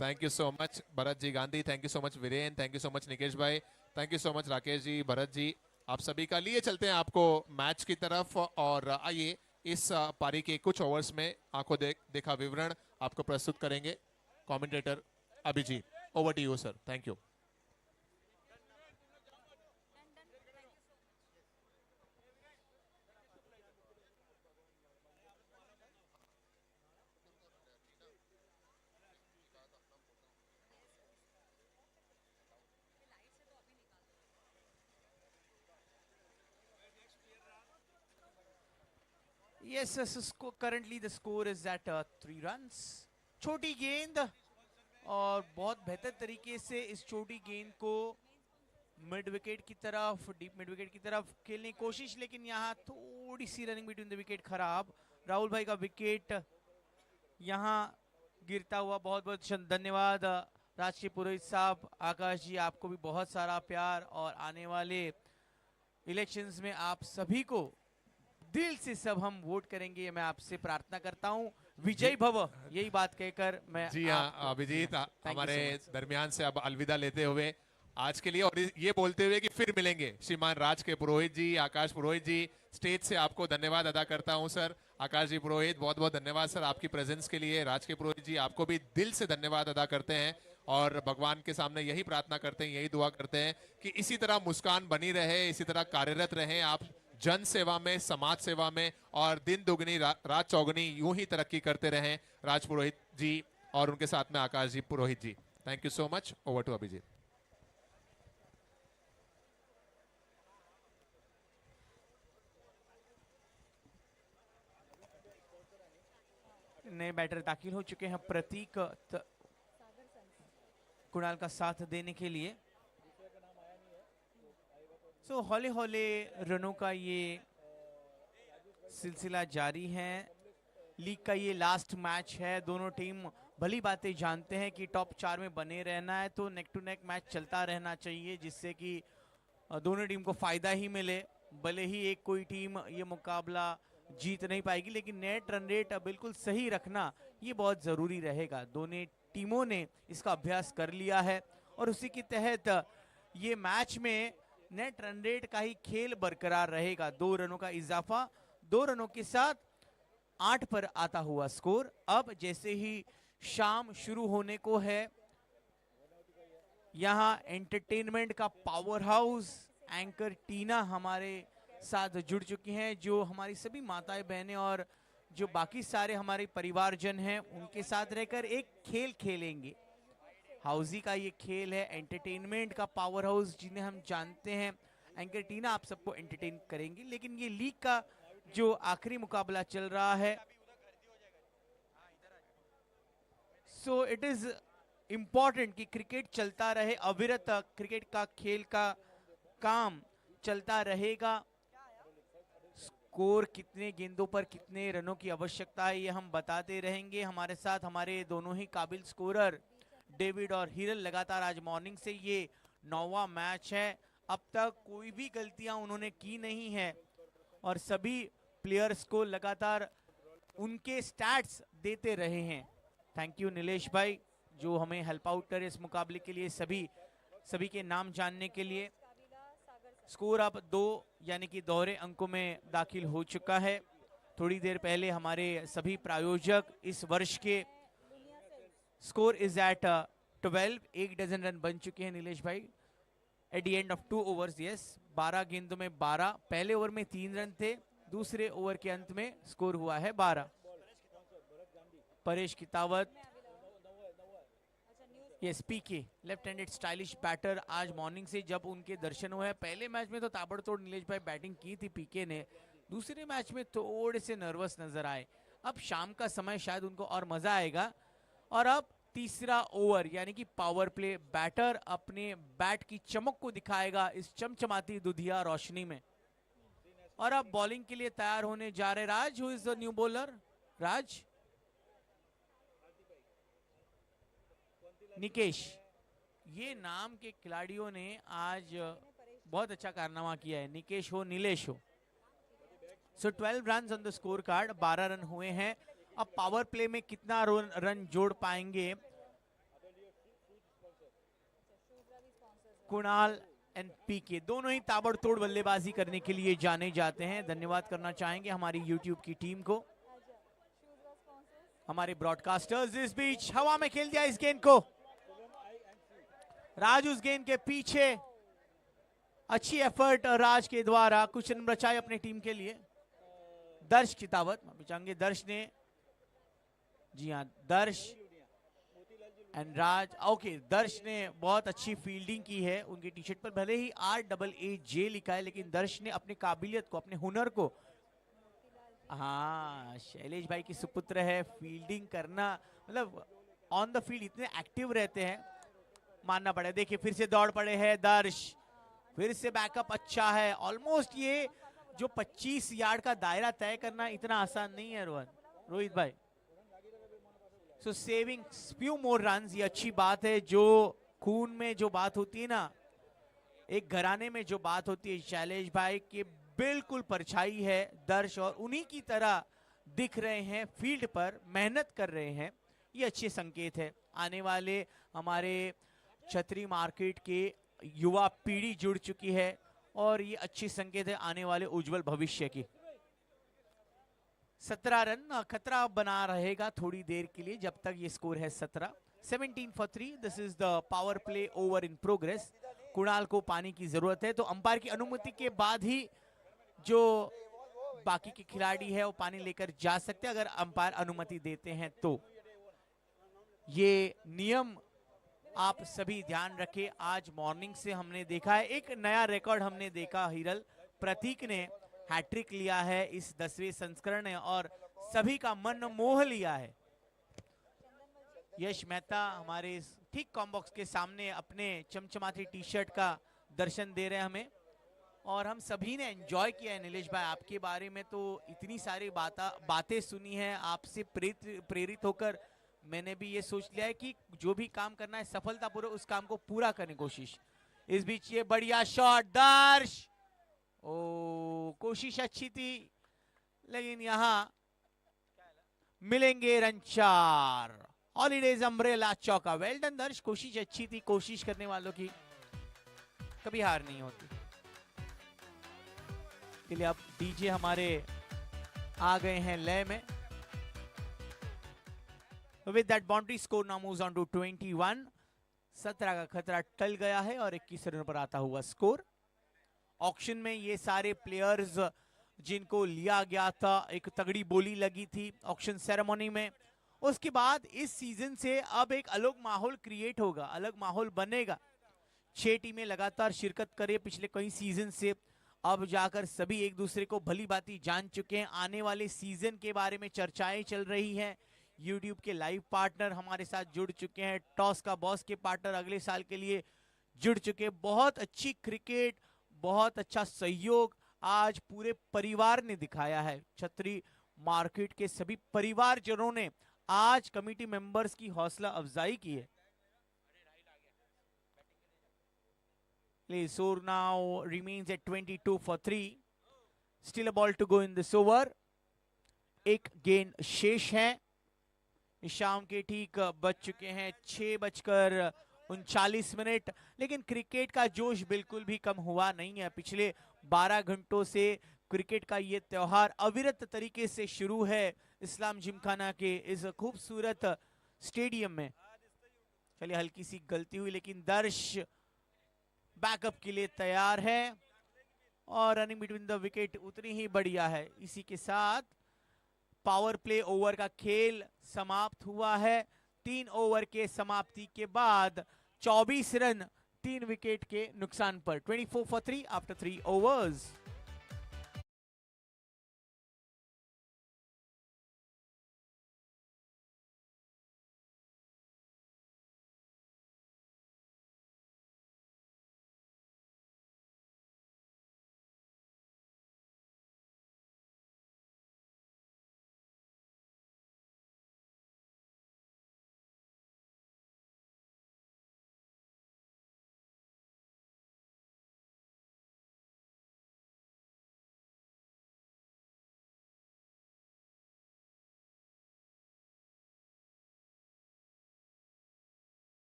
Thank you so much Bharat ji Gandhi, thank you so much Viren, thank you so much Nikesh भाई, thank you so much Rakesh ji, Bharat ji, आप सभी का। लिए चलते हैं आपको मैच की तरफ और आइए इस पारी के कुछ ओवर्स में आंखों देखा विवरण आपको प्रस्तुत करेंगे commentator Abhijeet. Over to you sir, thank you. Yes, currently the score is at 3 runs. छोटी गेंद और बहुत बेहतर तरीके से इस छोटी गेंद को मिड विकेट की तरफ, डीप मिड विकेट की तरफ खेलने की कोशिश, लेकिन यहाँ थोड़ी सी रनिंग बिटवीन द विकेट खराब। राहुल भाई का विकेट यहाँ गिरता हुआ। बहुत बहुत धन्यवाद राजकीय पुरोहित साहब। आकाश जी आपको भी बहुत सारा प्यार और आने वाले इलेक्शंस में आप सभी को दिल से सब हम वोट करेंगे, मैं आपसे प्रार्थना करता हूं। विजय भव, यही बात कहकर मैं जी हाँ अभिजीत हमारे दरमियान से अब अलविदा लेते हुए आज के लिए, और ये बोलते हुए कि फिर मिलेंगे, श्रीमान राज के पुरोहित जी, आकाश पुरोहित जी, स्टेज से आपको धन्यवाद अदा करता हूं सर। आकाश जी पुरोहित बहुत बहुत धन्यवाद सर आपकी प्रेजेंस के लिए। राज के पुरोहित जी आपको भी दिल से धन्यवाद अदा करते हैं और भगवान के सामने यही प्रार्थना करते हैं, यही दुआ करते हैं कि इसी तरह मुस्कान बनी रहे, इसी तरह कार्यरत रहें आप जन सेवा में, समाज सेवा में, और दिन दुगनी रात चौगुनी यूं ही तरक्की करते रहें राज पुरोहित जी और उनके साथ में Akash ji Purohit ji. Thank you so much. Over to Abhijit. नए बैटर दाखिल हो चुके हैं प्रतीक कुणाल का साथ देने के लिए। सो हौले हौले रनों का ये सिलसिला जारी है। लीग का ये लास्ट मैच है। दोनों टीम भली बातें जानते हैं कि टॉप 4 में बने रहना है तो नेक टू नेक मैच चलता रहना चाहिए, जिससे कि दोनों टीम को फायदा ही मिले। भले ही एक कोई टीम ये मुकाबला जीत नहीं पाएगी, लेकिन नेट रन रेट बिल्कुल सही रखना ये बहुत ज़रूरी रहेगा। दोनों टीमों ने इसका अभ्यास कर लिया है और उसी के तहत ये मैच में नेट रन रेट का ही खेल बरकरार रहेगा। 2 रनों का इजाफा, 2 रनों के साथ 8 पर आता हुआ स्कोर। अब जैसे ही शाम शुरू होने को है, यहाँ एंटरटेनमेंट का पावर हाउस एंकर टीना हमारे साथ जुड़ चुकी हैं, जो हमारी सभी माताएं बहनें और जो बाकी सारे हमारे परिवारजन हैं उनके साथ रहकर एक खेल खेलेंगे। हाउसी का ये खेल है, एंटरटेनमेंट का पावर हाउस जिन्हें हम जानते हैं। एंकर टीना आप सबको एंटरटेन करेंगी, लेकिन ये लीग का जो आखिरी मुकाबला चल रहा है, सो इट इज इम्पॉर्टेंट कि क्रिकेट चलता रहे, अविरत क्रिकेट का खेल का काम चलता रहेगा। स्कोर कितने गेंदों पर कितने रनों की आवश्यकता है ये हम बताते रहेंगे। हमारे साथ हमारे दोनों ही काबिल स्कोरर डेविड और हिरल लगातार आज मॉर्निंग से ये 9वां मैच है। अब तक कोई भी गलतियां उन्होंने की नहीं है और सभी प्लेयर्स को लगातार उनके स्टैट्स देते रहे हैं। थैंक यू नीलेश भाई जो हमें हेल्प आउट करे इस मुकाबले के लिए। सभी के नाम जानने के लिए। स्कोर अब 2 यानी कि दोहरे अंकों में दाखिल हो चुका है। थोड़ी देर पहले हमारे सभी प्रायोजक इस वर्ष के score is at 12, 1 dozen run बन चुके हैं नीलेश भाई at the end of 2 overs. Yes, 12 गेंदों में 12। पहले ओवर में 3 रन थे, दूसरे ओवर के अंत में स्कोर हुआ है 12। परेश कितावत, यस पीके, लेफ्ट हैंडेड स्टाइलिश बैटर। आज मॉर्निंग से जब उनके दर्शन हुए, पहले मैच में तो ताबड़तोड़ नीलेश भाई बैटिंग की थी पीके ने, दूसरे मैच में थोड़े से नर्वस नजर आए। अब शाम का समय शायद उनको और मजा आएगा। और अब तीसरा ओवर यानी कि पावर प्ले, बैटर अपने बैट की चमक को दिखाएगा इस चमचमाती दुधिया रोशनी में। और अब बॉलिंग के लिए तैयार होने जा रहे Raj. Who is the new bowler? Raj, Nikesh. ये नाम के खिलाड़ियों ने आज बहुत अच्छा कारनामा किया है, निकेश हो नीलेश हो। सो 12 run on the score card, 12 run हुए हैं। अब पावर प्ले में कितना रन जोड़ पाएंगे कुणाल एंड पीके, दोनों ही ताबड़तोड़ बल्लेबाजी करने के लिए जाने जाते हैं। धन्यवाद करना चाहेंगे हमारी यूट्यूब की टीम को, हमारे ब्रॉडकास्टर्स। इस बीच हवा में खेल दिया इस गेंद को राज, उस गेंद के पीछे अच्छी एफर्ट राज के द्वारा, कुछ रन बचाए अपने टीम के लिए। दर्श कितावत, चाहेंगे दर्श ने, जी हाँ दर्श एंड राज। ओके, दर्श ने बहुत अच्छी फील्डिंग की है। उनकी टी शर्ट पर भले ही RAAJ लिखा है, लेकिन दर्श ने अपनी काबिलियत को, अपने हुनर को, हाँ शैलेश भाई की सुपुत्र है, फील्डिंग करना मतलब ऑन द फील्ड इतने एक्टिव रहते हैं, मानना पड़े। देखिए फिर से दौड़ पड़े हैं दर्श, फिर से बैकअप अच्छा है। ऑलमोस्ट ये जो 25 यार्ड का दायरा तय करना इतना आसान नहीं है रोहित भाई। सो सेविंग फ्यू मोर रन्स, ये अच्छी बात है। जो खून में जो बात होती है ना, एक घराने में जो बात होती है, शैलेश भाई के बिल्कुल परछाई है दर्श, और उन्हीं की तरह दिख रहे हैं फील्ड पर, मेहनत कर रहे हैं। ये अच्छे संकेत है। आने वाले हमारे छतरी मार्केट के युवा पीढ़ी जुड़ चुकी है और ये अच्छी संकेत है आने वाले उज्जवल भविष्य की। 17 रन खतरा बना रहेगा थोड़ी देर के लिए, जब तक ये स्कोर है 17। 17 for 3। This is the power play over in progress. Kunal को पानी की जरूरत है, तो अंपायर की अनुमति के बाद ही जो बाकी के खिलाड़ी है वो पानी लेकर जा सकते हैं, अगर अंपायर अनुमति देते हैं तो। ये नियम आप सभी ध्यान रखें। आज मॉर्निंग से हमने देखा है एक नया रिकॉर्ड हमने देखा, हिरल प्रतीक ने हैट्रिक लिया है इस 10वें संस्करण में और सभी का मन मोह लिया है। यश मेहता हमारे ठीक कॉम्बॉक्स के सामने अपने चमचमाती टी शर्ट का दर्शन दे रहे हैं हमें, और हम सभी ने एंजॉय किया है। नीलेश भाई आपके बारे में तो इतनी सारी बातें सुनी है, आपसे प्रेरित होकर मैंने भी ये सोच लिया है कि जो भी काम करना है सफलतापूर्वक उस काम को पूरा करने की कोशिश। इस बीच ये बढ़िया शॉट दर्श, ओ कोशिश अच्छी थी लेकिन यहां मिलेंगे रन 4। हॉलीडेज अम्ब्रेला चौका, वेल डन दर्श, कोशिश अच्छी थी। कोशिश करने वालों की कभी हार नहीं होती। के लिए अब डीजे हमारे आ गए हैं लय में। With that boundary score now moves on to 21। 17 का खतरा टल गया है और 21 रन पर आता हुआ स्कोर। ऑक्शन में ये सारे प्लेयर्स जिनको लिया गया था, एक तगड़ी बोली लगी थी ऑक्शन सेरेमनी में, उसके बाद इस सीजन से अब एक अलग माहौल क्रिएट होगा, अलग माहौल बनेगा। 6 टीमें लगातार शिरकत करे पिछले कई सीजन से, अब जाकर सभी एक दूसरे को भली भांति जान चुके हैं। आने वाले सीजन के बारे में चर्चाएं चल रही हैं। यूट्यूब के लाइव पार्टनर हमारे साथ जुड़ चुके हैं, टॉस का बॉस के पार्टनर अगले साल के लिए जुड़ चुके हैं। बहुत अच्छी क्रिकेट, बहुत अच्छा सहयोग आज पूरे परिवार ने दिखाया है। छतरी मार्केट के सभी परिवारजनों ने आज कमेटी मेंबर्स की हौसला अफजाई की है। So now remains at 22 for 3. Still a ball to go in this over. एक गेंद शेष है। शाम के ठीक बज चुके हैं 6:39, लेकिन क्रिकेट का जोश बिल्कुल भी कम हुआ नहीं है। पिछले 12 घंटों से क्रिकेट का ये त्योहार अविरत तरीके से शुरू है इस्लाम जिमखाना के इस खूबसूरत स्टेडियम में। चलिए, हल्की सी गलती हुई, लेकिन दर्श बैकअप के लिए तैयार है और रनिंग बिटवीन द विकेट उतनी ही बढ़िया है। इसी के साथ पावर प्ले ओवर का खेल समाप्त हुआ है। 3 ओवर के समाप्ति के बाद 24 रन 3 विकेट के नुकसान पर। 24 for 3 आफ्टर 3 overs.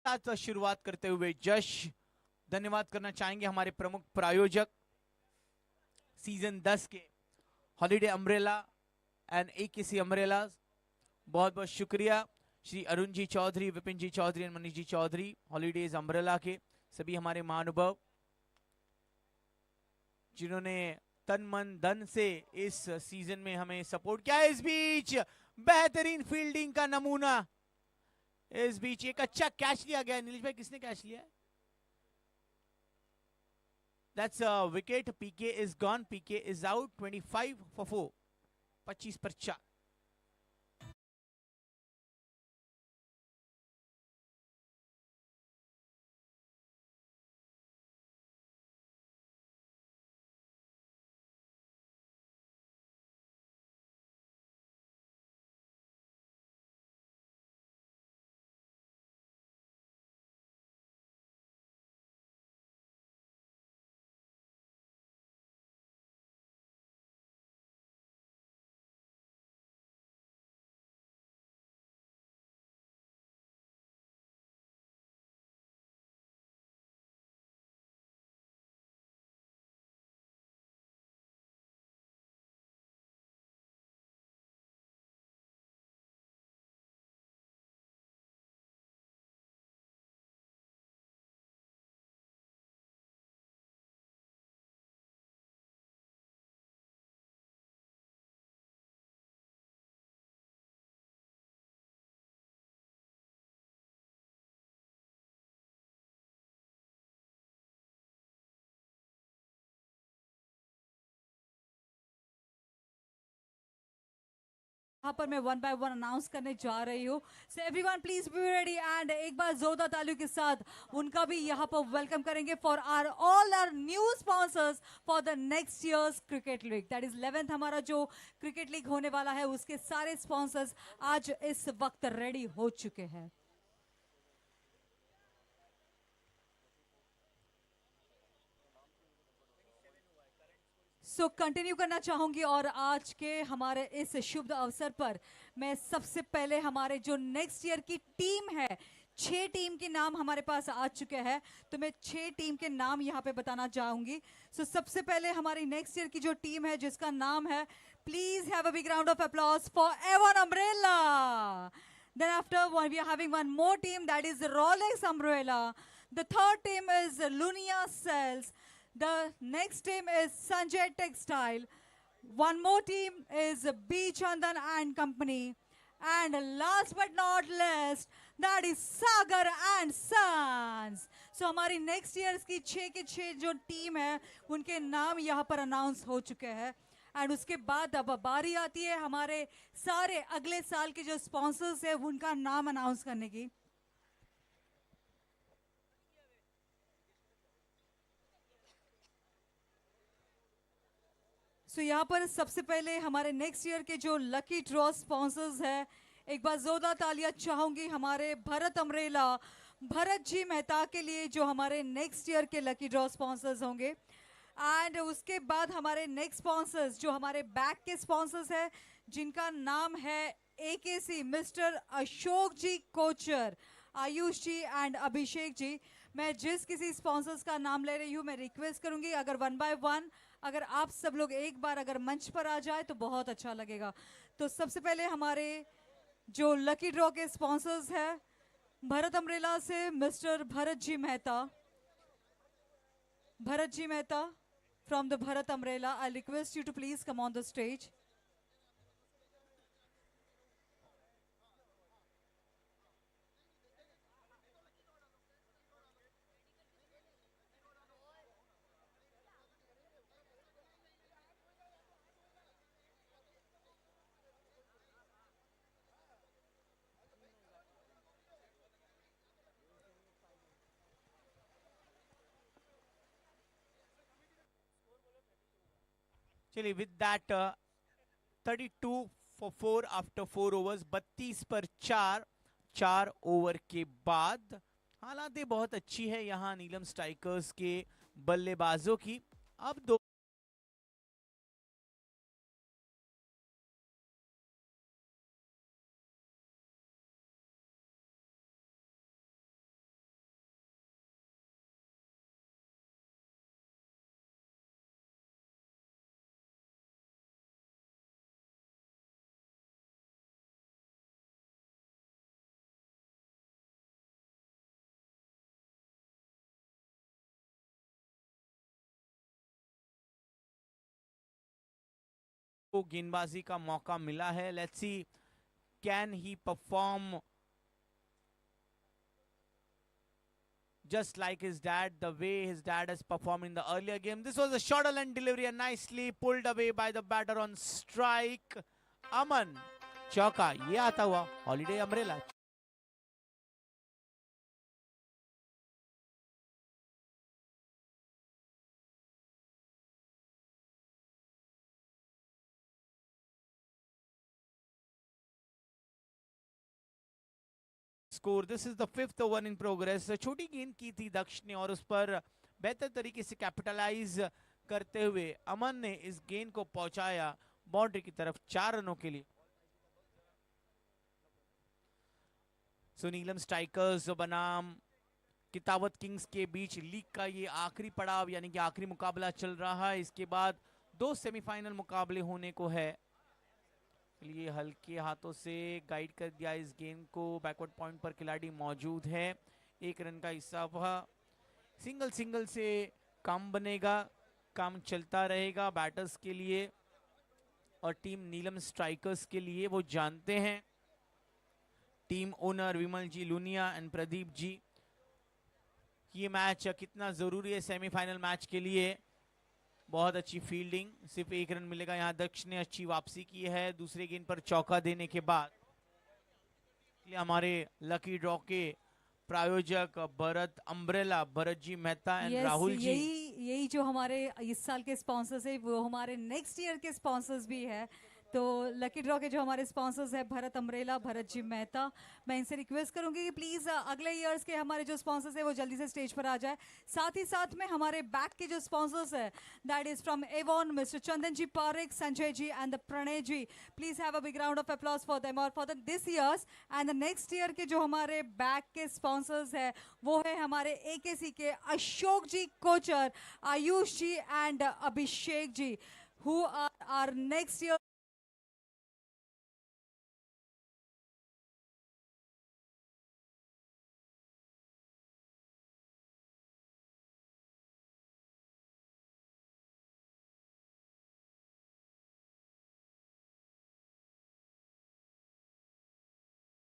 साथ शुरुआत करते हुए जश धन्यवाद करना चाहेंगे हमारे प्रमुख प्रायोजक सीजन 10 के holiday umbrella and AKC umbrella. बहुत बहुत शुक्रिया Shri Arun ji Chaudhary, Vipin ji Chaudhary and Manish ji Chaudhary, holidays umbrella के सभी हमारे महानुभाव जिन्होंने तन मन धन से इस सीजन में हमें सपोर्ट किया। इस बीच बेहतरीन फील्डिंग का नमूना, इस बीच एक अच्छा कैच लिया गया। नीलेश भाई, किसने कैच लिया? That's a wicket. PK is gone. PK is out. 25 for 4. 25 पर 4। यहाँ पर मैं 1 by 1 अनाउंस करने जा रही हूँ। So everyone please be ready and एक बार जोरदार तालियों के साथ उनका भी यहाँ पर वेलकम करेंगे for our all our new sponsors for the next year's cricket league. That is 11th हमारा जो क्रिकेट लीग होने वाला है, उसके सारे स्पॉन्सर्स आज इस वक्त रेडी हो चुके हैं। कंटिन्यू करना चाहूंगी और आज के हमारे इस शुभ अवसर पर मैं सबसे पहले हमारे जो नेक्स्ट ईयर की टीम है 6 टीम के नाम हमारे पास आ चुके हैं, तो मैं 6 टीम के नाम यहाँ पे बताना चाहूंगी। सो सबसे पहले हमारी नेक्स्ट ईयर की जो टीम है जिसका नाम है, please have a big round of applause for Avon umbrella. Then after we are having one more team, that is Rolex Umbrella. The third team is Lunia Cells. The next team is Sanjay Textile. One more team is B Chandan and Company. And last but not least, that is Sagar and Sons. So हमारी next years की 6 के 6 जो टीम है उनके नाम यहाँ पर अनाउंस हो चुके हैं। एंड उसके बाद अब बारी आती है हमारे सारे अगले साल के जो स्पॉन्सर्स है उनका नाम अनाउंस करने की। सो यहाँ पर सबसे पहले हमारे नेक्स्ट ईयर के जो लकी ड्रॉ स्पॉन्सर्स है, एक बार जोरदार तालियां चाहूंगी हमारे भरत अम्ब्रेला, भरत जी मेहता के लिए जो हमारे नेक्स्ट ईयर के लकी ड्रॉ स्पॉन्सर्स होंगे। एंड उसके बाद हमारे नेक्स्ट स्पॉन्सर्स जो हमारे बैक के स्पॉन्सर्स है जिनका नाम है AKC, mister Ashok ji Kochar, Ayush ji and Abhishek ji. मैं जिस किसी स्पॉन्सर्स का नाम ले रही हूँ मैं रिक्वेस्ट करूंगी अगर 1 by 1 अगर आप सब लोग एक बार अगर मंच पर आ जाए तो बहुत अच्छा लगेगा। तो सबसे पहले हमारे जो लकी ड्रॉ के स्पॉन्सर्स है भरत अम्ब्रेला से mister Bharat ji Mehta. Bharat ji Mehta from the Bharat Umbrella, I request you to please come on the stage. चलिए with that 32 for 4 after 4 overs, 32 पर 4 ओवर के बाद हालातें बहुत अच्छी है यहाँ नीलम स्ट्राइकर्स के बल्लेबाजों की। अब दो को गेंदबाजी का मौका मिला है। Let's see can he perform just like his dad, the way his dad has performed in the earlier game. This was a short and delivery and nicely pulled away by the batter on strike. Aman चौका, ये आता हुआ holiday umbrella. Score, this is the 5th over in progress. छोटी गेंद की थी दक्ष ने और उस पर बेहतर तरीके से कैपिटलाइज करते हुए अमन ने इस गेंद को पहुंचाया बाउंड्री की तरफ 4 रनों के लिए। सो नीलम स्ट्राइकर्स बनाम कितावत किंग्स के बीच लीग का ये आखिरी पड़ाव यानी कि आखिरी मुकाबला चल रहा है। इसके बाद 2 सेमीफाइनल मुकाबले होने को है। ये हल्के हाथों से गाइड कर दिया इस गेंद को। बैकवर्ड पॉइंट पर खिलाड़ी मौजूद है। 1 रन का हिस्सा सिंगल से काम बनेगा, काम चलता रहेगा बैटर्स के लिए और टीम नीलम स्ट्राइकर्स के लिए। वो जानते हैं team owner Vimal ji Lunia and Pradeep ji ये मैच कितना जरूरी है सेमीफाइनल मैच के लिए। बहुत अच्छी फील्डिंग, सिर्फ 1 रन मिलेगा। यहाँ दक्ष ने अच्छी वापसी की है दूसरे गेंद पर चौका देने के बाद। हमारे लकी ड्रॉ के प्रायोजक भरत अम्ब्रेला, भरत जी मेहता एंड राहुल जी। यही जो हमारे इस साल के स्पॉन्सर्स है वो हमारे नेक्स्ट ईयर के स्पॉन्सर्स भी है। तो लकी ड्रॉ के जो हमारे स्पॉन्सर्स हैं भरत अम्ब्रेला, भरत जी मेहता, मैं इनसे रिक्वेस्ट करूंगी कि प्लीज़ अगले ईयर्स के हमारे जो स्पॉन्सर्स हैं वो जल्दी से स्टेज पर आ जाए। साथ ही साथ में हमारे बैक के जो स्पॉन्सर्स हैं that is from Avon, mister Chandan ji Parikh, Sanjay ji and the Pranay ji, please have a big round of applause for them और for the this years and the next year के जो हमारे बैक के स्पॉन्सर्स हैं वो है हमारे AKC के Ashok ji Kochar, Ayush ji and Abhishek ji, who are our next year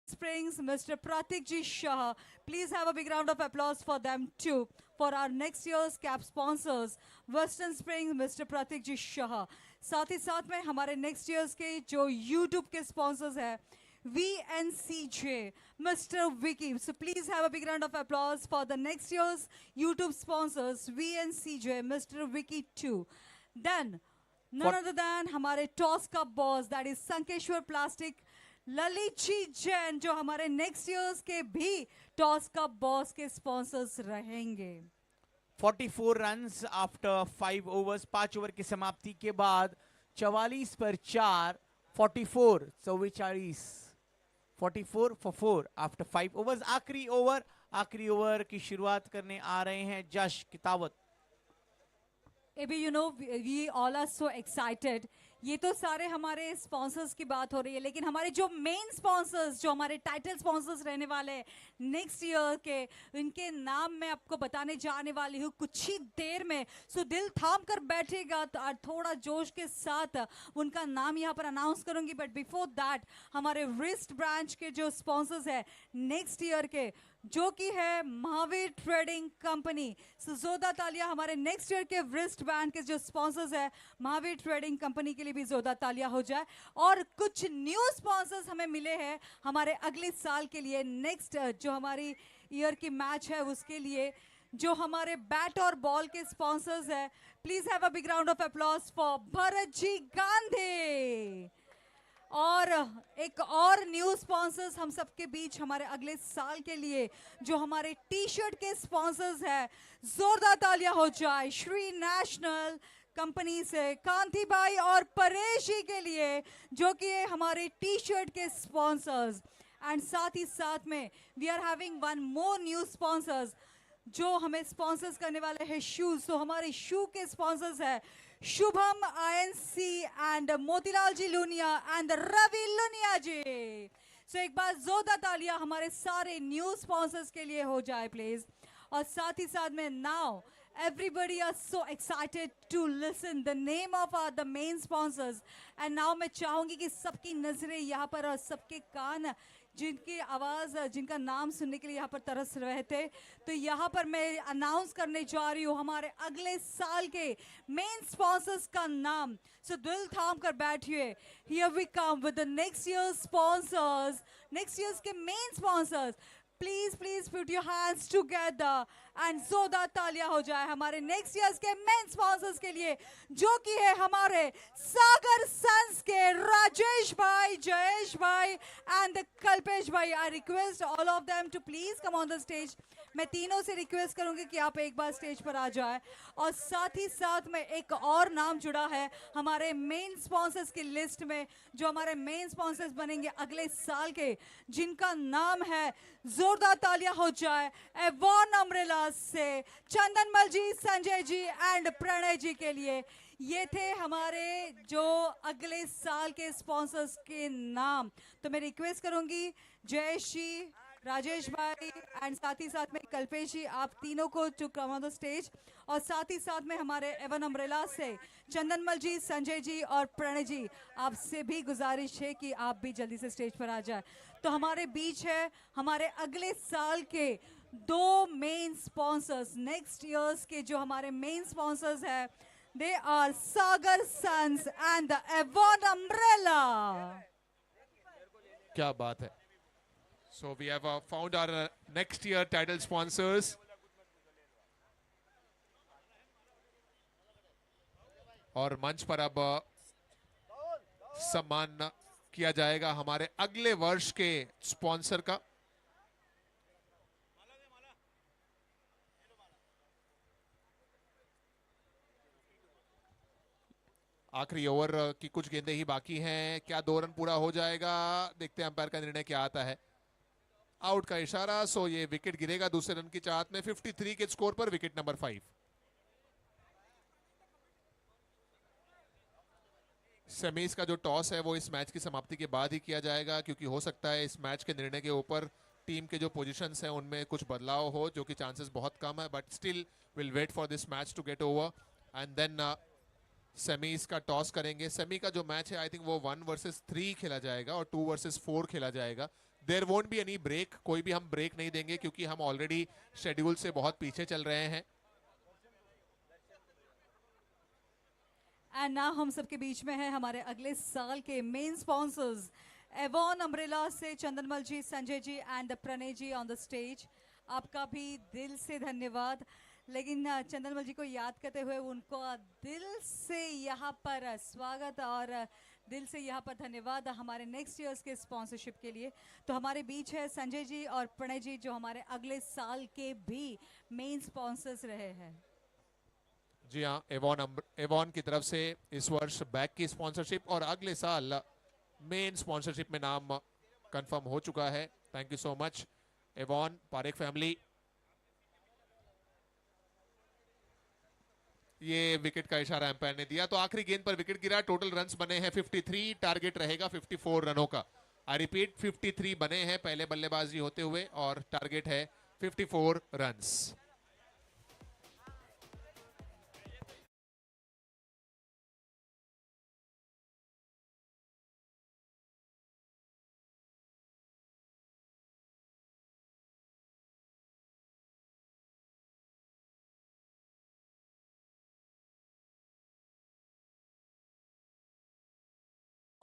Springs, Mr. Pratik Ji Shah. Please have a big round of applause for them too. For our next year's cap sponsors, Western Springs, Mr. Pratik Ji Shah. साथ ही साथ में हमारे next year's के जो YouTube के sponsors हैं, VNCJ, Mr. Vicky. So please have a big round of applause for the next year's YouTube sponsors, VNCJ, Mr. Vicky too. Then, none other than हमारे toss का boss, that is Sankeshwar Plastic, Lalit ji Jain, जो हमारे नेक्स्ट ईयर्स के भी टॉस का बॉस के स्पॉन्सर्स रहेंगे। 44 रन्स आफ्टर 5 ओवर्स, 5 ओवर की समाप्ति के बाद 44 पर 4, 44 44 for 4 आफ्टर 5 ओवर्स। आखिरी ओवर की शुरुआत करने आ रहे हैं जश कितावत। Abhi, you know, we all are so excited. ये तो सारे हमारे स्पॉन्सर्स की बात हो रही है, लेकिन हमारे जो मेन स्पॉन्सर्स, जो हमारे टाइटल स्पॉन्सर्स रहने वाले हैं नेक्स्ट ईयर के, इनके नाम मैं आपको बताने जाने वाली हूँ कुछ ही देर में। सो दिल थाम कर बैठेगा और थोड़ा जोश के साथ उनका नाम यहाँ पर अनाउंस करूंगी। बट बिफोर दैट हमारे रिस्ट ब्रांच के जो स्पॉन्सर्स है नेक्स्ट ईयर के, जो कि है महावीर ट्रेडिंग कंपनी, जोरदार तालियां हमारे नेक्स्ट ईयर के रिस्ट बैंड के जो स्पॉन्सर्स है महावीर ट्रेडिंग कंपनी के लिए भी जोरदार तालियां हो जाए। और कुछ न्यू स्पॉन्सर्स हमें मिले हैं हमारे अगले साल के लिए, नेक्स्ट जो हमारी ईयर की मैच है उसके लिए, जो हमारे बैट और बॉल के स्पॉन्सर्स है। Please have a big round of applause for Bharat ji Gandhi. और एक और न्यू स्पॉन्सर्स हम सबके बीच हमारे अगले साल के लिए, जो हमारे टी शर्ट के स्पॉन्सर्स है, जोरदार तालियां हो जाए श्री नेशनल कंपनी से कांति भाई और परेश जी के लिए, जो कि हमारे टी शर्ट के स्पॉन्सर्स। एंड साथ ही साथ में we are having one more new sponsors जो हमें स्पॉन्सर्स करने वाले हैं शूज। तो हमारे शू के स्पॉन्सर्स है Shubham INC and Motilal ji Lunia and Ravi Lunia ji. So एक बार जोरदार तालियां हमारे सारे न्यू स्पॉन्सर्स के लिए हो जाए प्लीज। और साथ ही साथ में now everybody are so excited to listen the name of the main sponsors and now मैं चाहूंगी कि सबकी नजरें यहाँ पर और सबके कान जिनकी आवाज, जिनका नाम सुनने के लिए यहाँ पर तरस रहे थे, तो यहाँ पर मैं अनाउंस करने जा रही हूँ हमारे अगले साल के मेन स्पॉन्सर्स का नाम। सो दिल थाम कर बैठिए। Here we come with the next year sponsors, next years के main sponsors. Please put your hands together and जोरदार तालियां हो जाए हमारे नेक्स्ट ईयर्स के मेन स्पॉन्सर्स के लिए, जो कि है हमारे सागर सन्स के राजेश भाई, जयेश भाई एंड कल्पेश भाई। I request all of them to please come on the stage. मैं तीनों से रिक्वेस्ट करूंगी कि आप एक बार स्टेज पर आ जाए। और साथ ही साथ में एक और नाम जुड़ा है हमारे मेन स्पॉन्सर्स की लिस्ट में, जो हमारे मेन स्पॉन्सर्स बनेंगे अगले साल के, जिनका नाम है, जोरदार तालियां हो जाए, एवॉन अम्ब्रेला से चंदनमल जी, संजय जी एंड प्रणय जी के लिए। ये थे हमारे जो अगले साल के स्पॉन्सर्स के नाम। तो मैं रिक्वेस्ट करूंगी जयेश जी, राजेश भाई एंड साथ ही साथ में कल्पेश जी, आप तीनों को to come on the stage. और साथ ही साथ में हमारे एवन अम्ब्रेला से चंदनमल जी, संजय जी और प्रणय जी, आपसे भी गुजारिश है कि आप भी जल्दी से स्टेज पर आ जाए। तो हमारे बीच है हमारे अगले साल के दो मेन स्पॉन्सर्स, नेक्स्ट ईयर्स के जो हमारे मेन स्पॉन्सर्स है, they are Sagar sons and the Avon umbrella. क्या बात है। So we have found our next year title sponsors. और मंच पर अब सम्मान किया जाएगा हमारे अगले वर्ष के स्पॉन्सर का। आखिरी ओवर की कुछ गेंदें ही बाकी हैं, क्या 2 रन पूरा हो जाएगा? देखते हैं अंपायर का निर्णय क्या आता है। आउट का इशारा, सो ये विकेट गिरेगा दूसरे रन की चाहत में। 53 के स्कोर पर विकेट नंबर 5। सेमीज का जो टॉस है वो इस मैच की समाप्ति के बाद ही किया जाएगा, क्योंकि हो सकता है इस मैच के निर्णय के ऊपर टीम के जो पोजीशंस हैं उनमें कुछ बदलाव हो, जो कि चांसेस बहुत कम है, but still will wait for this match to get over and then semis का टॉस करेंगे। सेमी का जो मैच है आई थिंक वो 1 वर्सेस 3 खेला जाएगा और 2 वर्सेस 4 खेला जाएगा। There won't be any break, कोई भी हम ब्रेक नहीं देंगे क्योंकि हम ऑलरेडी शेड्यूल से बहुत पीछे चल रहे हैं। एंड नाउ हम सबके बीच में है हमारे अगले साल के मेन स्पॉन्सर्स एवॉन अम्ब्रेला से Chandanmal ji, Sanjay ji and Pranay ji on the stage. आपका भी दिल से धन्यवाद। लेकिन चंदनमल जी को याद करते हुए उनको दिल से यहाँ पर स्वागत और दिल से यहाँ पर धन्यवाद हमारे नेक्स्ट ईयर्स के स्पॉन्सरशिप के लिए। तो हमारे बीच है संजय जी और प्रणय जी, जो हमारे अगले साल के भी मेन स्पॉन्सर्स रहे हैं। जी हाँ, एवॉन की तरफ से इस वर्ष बैक की स्पॉन्सरशिप और अगले साल मेन स्पॉन्सरशिप में नाम कंफर्म हो चुका है। Thank you so much Avon, Parekh family. ये विकेट का इशारा एम्पायर ने दिया, तो आखिरी गेंद पर विकेट गिरा। टोटल रन्स बने हैं 53, टारगेट रहेगा 54 रनों का। आई रिपीट 53 बने हैं पहले बल्लेबाजी होते हुए और टारगेट है 54 runs.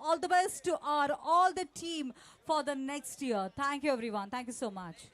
All the best to all the team for the next year. Thank you everyone. Thank you so much.